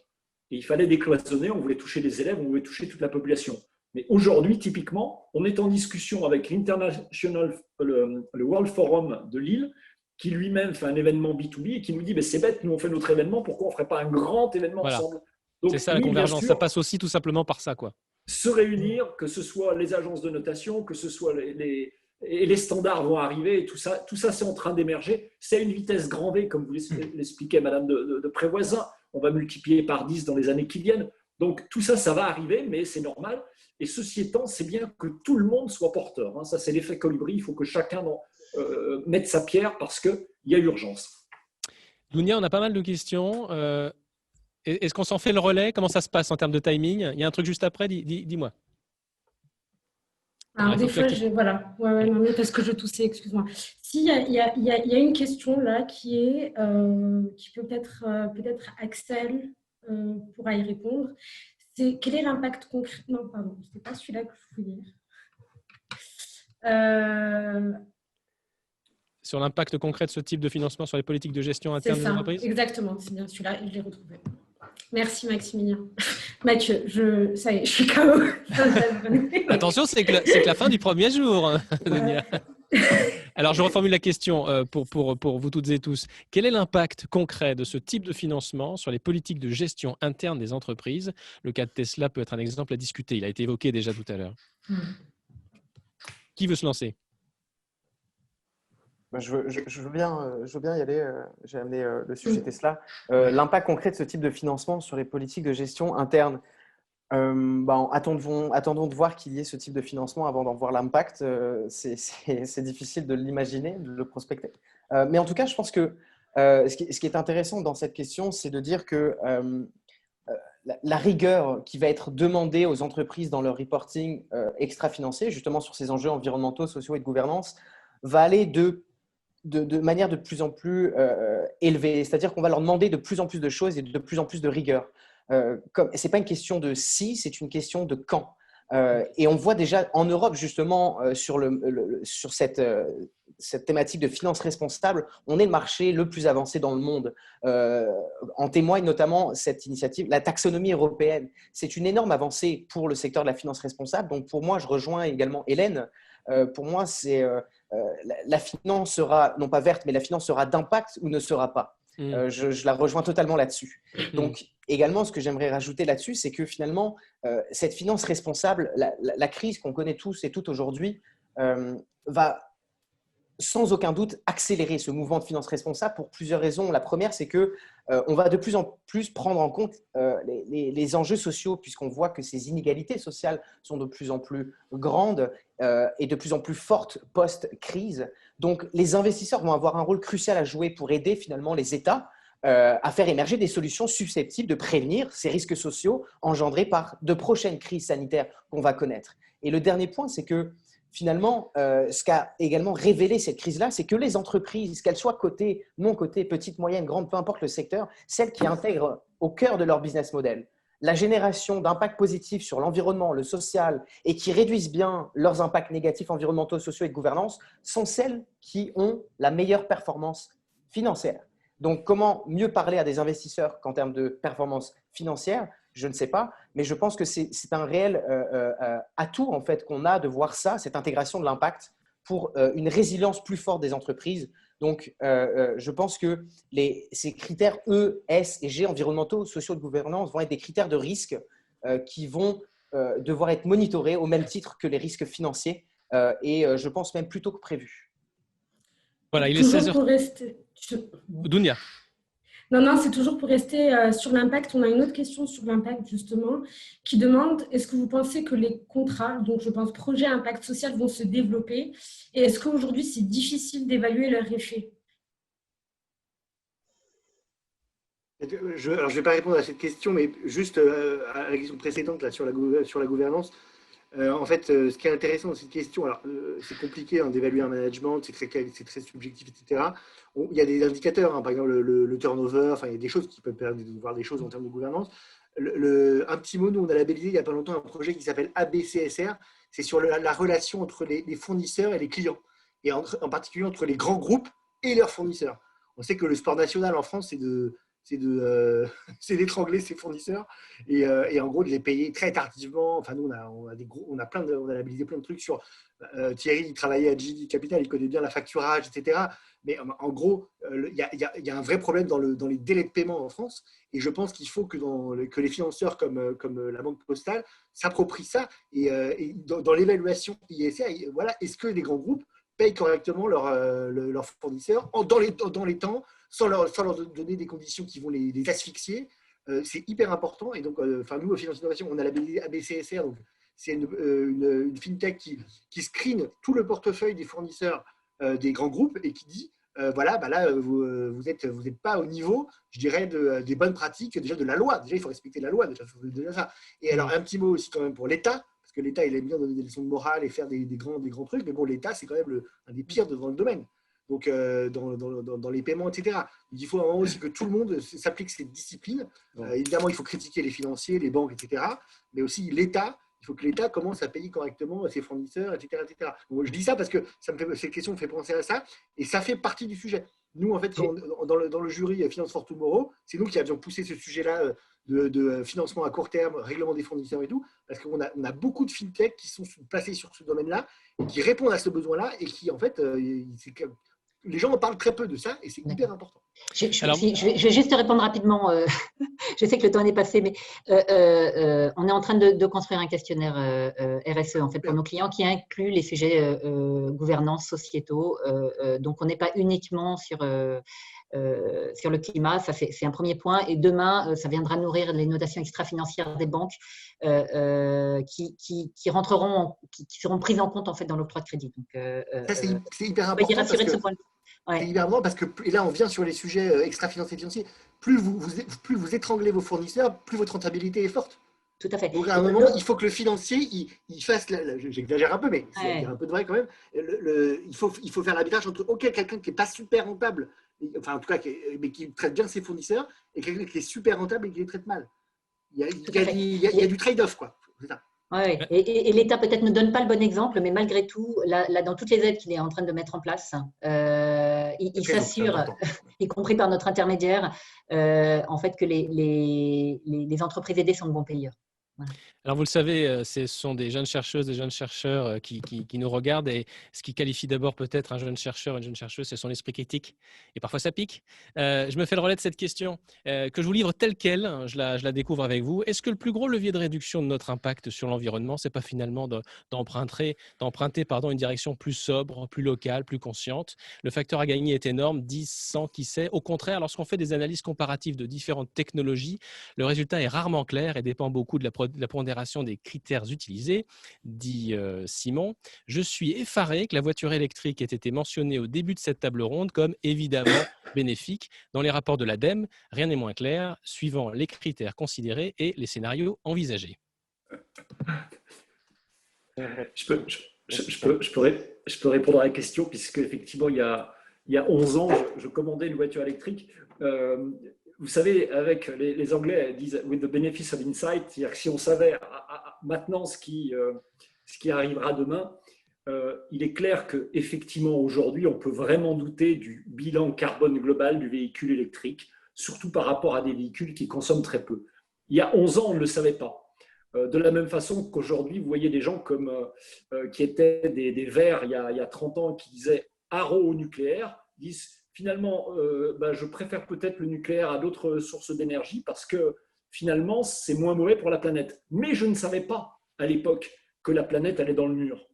Speaker 3: Et il fallait décloisonner, on voulait toucher les élèves, on voulait toucher toute la population. Mais aujourd'hui, typiquement, on est en discussion avec le World Forum de Lille, qui lui-même fait un événement B2B et qui nous dit c'est bête, nous on fait notre événement, pourquoi on ne ferait pas un grand événement ensemble ?
Speaker 1: Donc, c'est ça la convergence, ça passe aussi tout simplement par ça, quoi.
Speaker 3: Se réunir, que ce soit les agences de notation, que ce soit les standards vont arriver, et tout ça c'est en train d'émerger. C'est à une vitesse grand V, comme vous l'expliquait Madame de Prévoisin. On va multiplier par 10 dans les années qui viennent. Donc tout ça, ça va arriver, mais c'est normal. Et ceci étant, c'est bien que tout le monde soit porteur. Ça, c'est l'effet colibri. Il faut que chacun mette sa pierre parce qu'il y a urgence.
Speaker 1: Dounia, on a pas mal de questions. Est-ce qu'on s'en fait le relais ? Comment ça se passe en termes de timing ? Il y a un truc juste après, dis-moi.
Speaker 6: Alors, des fois, voilà. Non, mais parce que je toussais, excuse-moi. Si, il y a une question là qui peut peut-être Axel pourra y répondre. C'est quel est l'impact concret ? Non, pardon, ce n'est pas celui-là que je voulais dire.
Speaker 1: Sur l'impact concret de ce type de financement sur les politiques de gestion interne des entreprises ?
Speaker 6: Exactement, c'est bien celui-là, je l'ai retrouvé. Merci Maximilien. Mathieu, ça y est, je suis KO.
Speaker 1: Attention, c'est que la fin du premier jour. Ouais. Alors, je reformule la question pour vous toutes et tous. Quel est l'impact concret de ce type de financement sur les politiques de gestion interne des entreprises ? Le cas de Tesla peut être un exemple à discuter. Il a été évoqué déjà tout à l'heure. Qui veut se lancer?
Speaker 4: Je veux bien y aller. J'ai amené le sujet Tesla. L'impact concret de ce type de financement sur les politiques de gestion interne. Attendons de voir qu'il y ait ce type de financement avant d'en voir l'impact. C'est difficile de l'imaginer, de le prospecter. Mais en tout cas, je pense que ce qui est intéressant dans cette question, c'est de dire que la rigueur qui va être demandée aux entreprises dans leur reporting extra-financier, justement sur ces enjeux environnementaux, sociaux et de gouvernance, va aller de manière de plus en plus élevée. C'est-à-dire qu'on va leur demander de plus en plus de choses et de plus en plus de rigueur. Ce n'est pas une question de si, c'est une question de quand. Et on voit déjà en Europe, justement, sur cette thématique de finance responsable, on est le marché le plus avancé dans le monde. En témoigne notamment cette initiative, la taxonomie européenne. C'est une énorme avancée pour le secteur de la finance responsable. Donc, pour moi, je rejoins également Hélène. Pour moi, la finance sera, non pas verte, mais la finance sera d'impact ou ne sera pas. Je la rejoins totalement là-dessus. Donc, également, ce que j'aimerais rajouter là-dessus, c'est que finalement, cette finance responsable, la crise qu'on connaît tous et toutes aujourd'hui, va sans aucun doute accélérer ce mouvement de finance responsable pour plusieurs raisons. La première, c'est que on va de plus en plus prendre en compte les enjeux sociaux, puisqu'on voit que ces inégalités sociales sont de plus en plus grandes et de plus en plus fortes post-crise. Donc, les investisseurs vont avoir un rôle crucial à jouer pour aider finalement les États à faire émerger des solutions susceptibles de prévenir ces risques sociaux engendrés par de prochaines crises sanitaires qu'on va connaître. Et le dernier point, c'est que finalement, ce qu'a également révélé cette crise-là, c'est que les entreprises, qu'elles soient cotées, non cotées, petites, moyennes, grandes, peu importe le secteur, celles qui intègrent au cœur de leur business model la génération d'impacts positifs sur l'environnement, le social, et qui réduisent bien leurs impacts négatifs environnementaux, sociaux et de gouvernance, sont celles qui ont la meilleure performance financière. Donc, comment mieux parler à des investisseurs qu'en termes de performance financière? Je ne sais pas, mais je pense que c'est un réel atout en fait, qu'on a de voir ça, cette intégration de l'impact pour une résilience plus forte des entreprises. Donc, je pense que ces critères E, S et G, environnementaux, sociaux, de gouvernance, vont être des critères de risque qui vont devoir être monitorés au même titre que les risques financiers et je pense même plus tôt que prévu.
Speaker 1: Voilà, il est 16h. Dounia.
Speaker 6: Non, c'est toujours pour rester sur l'impact. On a une autre question sur l'impact, justement, qui demande, est-ce que vous pensez que les contrats, donc je pense projets à impact social, vont se développer? Et est-ce qu'aujourd'hui, c'est difficile d'évaluer leur effet?
Speaker 7: Je ne vais pas répondre à cette question, mais juste à la question précédente là, sur la gouvernance. En fait, ce qui est intéressant dans cette question, alors c'est compliqué d'évaluer un management, c'est très subjectif, etc. Il y a des indicateurs, par exemple le turnover, il y a des choses qui peuvent permettre de voir des choses en termes de gouvernance. Un petit mot, nous on a labellisé il n'y a pas longtemps un projet qui s'appelle ABCSR, c'est sur la relation entre les fournisseurs et les clients, et en particulier entre les grands groupes et leurs fournisseurs. On sait que le sport national en France, c'est d'étrangler ses fournisseurs et en gros de les payer très tardivement. Enfin, nous, on a labellisé plein de trucs sur. Thierry, il travaillait à GE Capital, il connaît bien la facturage, etc. Mais en gros, il y a un vrai problème dans les délais de paiement en France. Et je pense qu'il faut que les financeurs comme la Banque Postale s'approprient ça. Et dans l'évaluation ISR, voilà, est-ce que les grands groupes payent correctement leurs fournisseurs dans les temps, sans leur donner des conditions qui vont les asphyxier? C'est hyper important. Et donc, nous, au Finance Innovation, on a labellisé ABCSR. Donc, c'est une fintech qui screen tout le portefeuille des fournisseurs des grands groupes et qui dit là, vous n'êtes pas au niveau, je dirais, des bonnes pratiques, déjà de la loi. Déjà, il faut respecter la loi. Déjà ça. Et alors, un petit mot aussi quand même pour l'État, parce que l'État, il aime bien donner des leçons de morale et faire des grands trucs. Mais bon, l'État, c'est quand même un des pires dans le domaine. Donc, dans les paiements, etc. Il faut à un moment aussi que tout le monde s'applique cette discipline. Évidemment, il faut critiquer les financiers, les banques, etc. Mais aussi l'État. Il faut que l'État commence à payer correctement ses fournisseurs, etc. etc. Donc, je dis ça parce que cette question me fait penser à ça. Et ça fait partie du sujet. Nous, en fait, dans le jury Finance for Tomorrow, c'est nous qui avions poussé ce sujet-là de financement à court terme, règlement des fournisseurs et tout, parce qu'on a beaucoup de fintech qui sont placés sur ce domaine-là, qui répondent à ce besoin-là et qui, en fait, les gens en parlent très peu de ça et c'est hyper important.
Speaker 2: Je vais juste répondre rapidement. je sais que le temps est passé, mais on est en train de construire un questionnaire RSE en fait, pour nos clients qui inclut les sujets gouvernance sociétaux. Donc, on n'est pas uniquement sur le climat, ça c'est un premier point. Et demain, ça viendra nourrir les notations extra-financières des banques qui rentreront, qui seront prises en compte en fait dans l'octroi de crédit. Donc,
Speaker 7: ça, c'est hyper
Speaker 2: on peut y
Speaker 7: important.
Speaker 2: rassurer de ce point de vue. Ouais.
Speaker 7: C'est hyper important parce que, et là on vient sur les sujets extra-financiers. Plus vous étranglez vos fournisseurs, plus votre rentabilité est forte.
Speaker 2: Tout à fait.
Speaker 7: Donc à un moment, il faut que le financier, il fasse, j'exagère un peu, mais il y a un peu de vrai quand même, il faut faire l'arbitrage entre quelqu'un qui n'est pas super rentable, enfin en tout cas, mais qui traite bien ses fournisseurs, et quelqu'un qui est super rentable et qui les traite mal. Il y a du trade-off, quoi. C'est ça.
Speaker 2: Ouais. Et l'État peut-être ne donne pas le bon exemple, mais malgré tout, là dans toutes les aides qu'il est en train de mettre en place, il s'assure, y compris par notre intermédiaire, en fait que les entreprises aidées sont de bons payeurs. Voilà.
Speaker 1: Alors, vous le savez, ce sont des jeunes chercheuses, des jeunes chercheurs qui nous regardent. Et ce qui qualifie d'abord peut-être un jeune chercheur, une jeune chercheuse, c'est son esprit critique. Et parfois, ça pique. Je me fais le relais de cette question que je vous livre telle qu'elle. Je la découvre avec vous. Est-ce que le plus gros levier de réduction de notre impact sur l'environnement, ce n'est pas finalement d'emprunter une direction plus sobre, plus locale, plus consciente? Le facteur à gagner est énorme, 10, 100, qui sait. Au contraire, lorsqu'on fait des analyses comparatives de différentes technologies, le résultat est rarement clair et dépend beaucoup de la pondération des critères utilisés, dit Simon. Je suis effaré que la voiture électrique ait été mentionnée au début de cette table ronde comme évidemment bénéfique. Dans les rapports de l'ADEME, rien n'est moins clair, suivant les critères considérés et les scénarios envisagés.
Speaker 3: Je peux répondre à la question, puisque effectivement, il y a 11 ans, je commandais une voiture électrique. Vous savez, avec les Anglais disent « with the benefits of insight », c'est-à-dire que si on savait maintenant ce qui arrivera demain, il est clair qu'effectivement, aujourd'hui, on peut vraiment douter du bilan carbone global du véhicule électrique, surtout par rapport à des véhicules qui consomment très peu. Il y a 11 ans, on ne le savait pas. De la même façon qu'aujourd'hui, vous voyez des gens qui étaient des Verts il y a 30 ans qui disaient « haro au nucléaire », disent finalement, je préfère peut-être le nucléaire à d'autres sources d'énergie parce que finalement, c'est moins mauvais pour la planète. Mais je ne savais pas à l'époque que la planète allait dans le mur.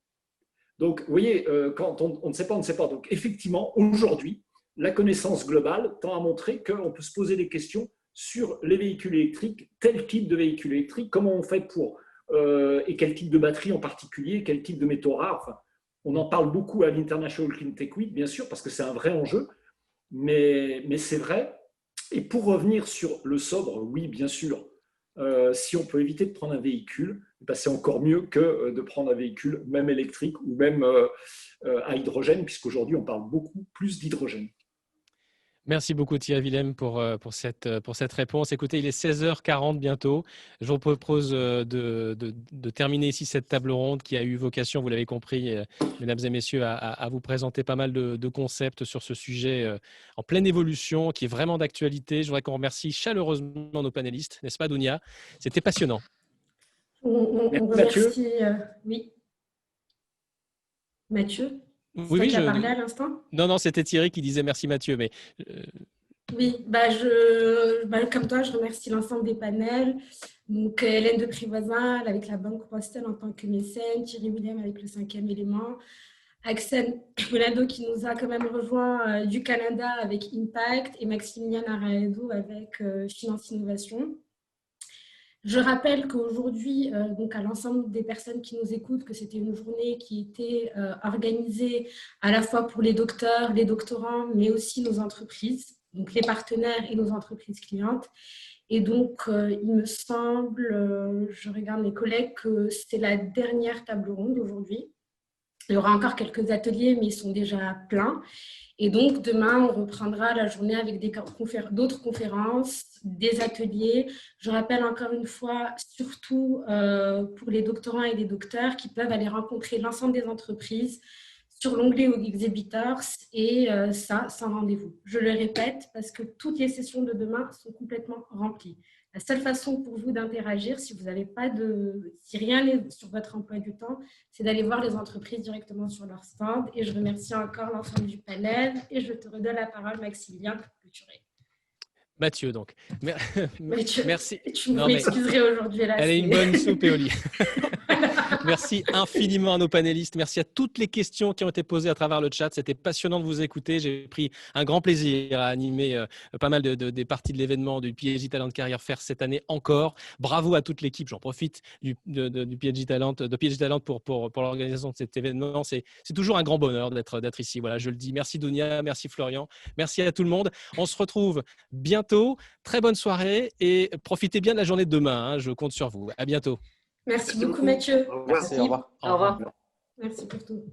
Speaker 3: Donc, vous voyez, quand on ne sait pas, on ne sait pas. Donc, effectivement, aujourd'hui, la connaissance globale tend à montrer qu'on peut se poser des questions sur les véhicules électriques, tel type de véhicule électrique, comment on fait pour, et quel type de batterie en particulier, quel type de métaux rares. Enfin, on en parle beaucoup à l'International Clean Tech Week, bien sûr, parce que c'est un vrai enjeu. Mais c'est vrai. Et pour revenir sur le sobre, oui, bien sûr, si on peut éviter de prendre un véhicule, c'est encore mieux que de prendre un véhicule, même électrique ou même à hydrogène, puisqu'aujourd'hui, on parle beaucoup plus d'hydrogène.
Speaker 1: Merci beaucoup Thierry Willem pour cette réponse. Écoutez, il est 16h40 bientôt. Je vous propose de terminer ici cette table ronde qui a eu vocation, vous l'avez compris, mesdames et messieurs, à vous présenter pas mal de concepts sur ce sujet en pleine évolution, qui est vraiment d'actualité. Je voudrais qu'on remercie chaleureusement nos panélistes, n'est-ce pas Dounia? C'était passionnant.
Speaker 6: On remercie, oui. Mathieu?
Speaker 1: Oui,
Speaker 6: qui a parlé à l'instant?
Speaker 1: Non, c'était Thierry qui disait merci Mathieu. Mais
Speaker 6: oui, comme toi, je remercie l'ensemble des panels. Donc, Hélène de Privoisin avec la Banque Postale en tant que mécène, Thierry Willem avec le 5e élément, Axel Rolando qui nous a quand même rejoint du Canada avec Impact et Maximilien Araedo avec Finance Innovation. Je rappelle qu'aujourd'hui, donc à l'ensemble des personnes qui nous écoutent, que c'était une journée qui était organisée à la fois pour les docteurs, les doctorants, mais aussi nos entreprises, donc les partenaires et nos entreprises clientes. Et donc, il me semble, je regarde mes collègues, que c'est la dernière table ronde aujourd'hui. Il y aura encore quelques ateliers, mais ils sont déjà pleins. Et donc, demain, on reprendra la journée avec d'autres conférences, des ateliers. Je rappelle encore une fois, surtout pour les doctorants et les docteurs qui peuvent aller rencontrer l'ensemble des entreprises sur l'onglet Exhibitors et ça, sans rendez-vous. Je le répète parce que toutes les sessions de demain sont complètement remplies. La seule façon pour vous d'interagir, si rien n'est sur votre emploi du temps, c'est d'aller voir les entreprises directement sur leur stand. Et je remercie encore l'ensemble du panel et je te redonne la parole, Maximilien, pour clôturer.
Speaker 1: Mathieu, donc. Merci.
Speaker 6: Tu m'excuserais aujourd'hui.
Speaker 1: Elle est une bonne soupe, Éolie. Merci infiniment à nos panélistes. Merci à toutes les questions qui ont été posées à travers le chat. C'était passionnant de vous écouter. J'ai pris un grand plaisir à animer pas mal des parties de l'événement du PhD Talent Career Fair cette année encore. Bravo à toute l'équipe. J'en profite du PhD Talent, pour l'organisation de cet événement. C'est toujours un grand bonheur d'être ici. Voilà, je le dis. Merci Dounia, merci Florian, merci à tout le monde. On se retrouve bientôt. Très bonne soirée et profitez bien de la journée de demain. Je compte sur vous. À bientôt.
Speaker 6: Merci beaucoup, Mathieu.
Speaker 4: Merci, au revoir.
Speaker 2: Au revoir.
Speaker 6: Merci pour tout.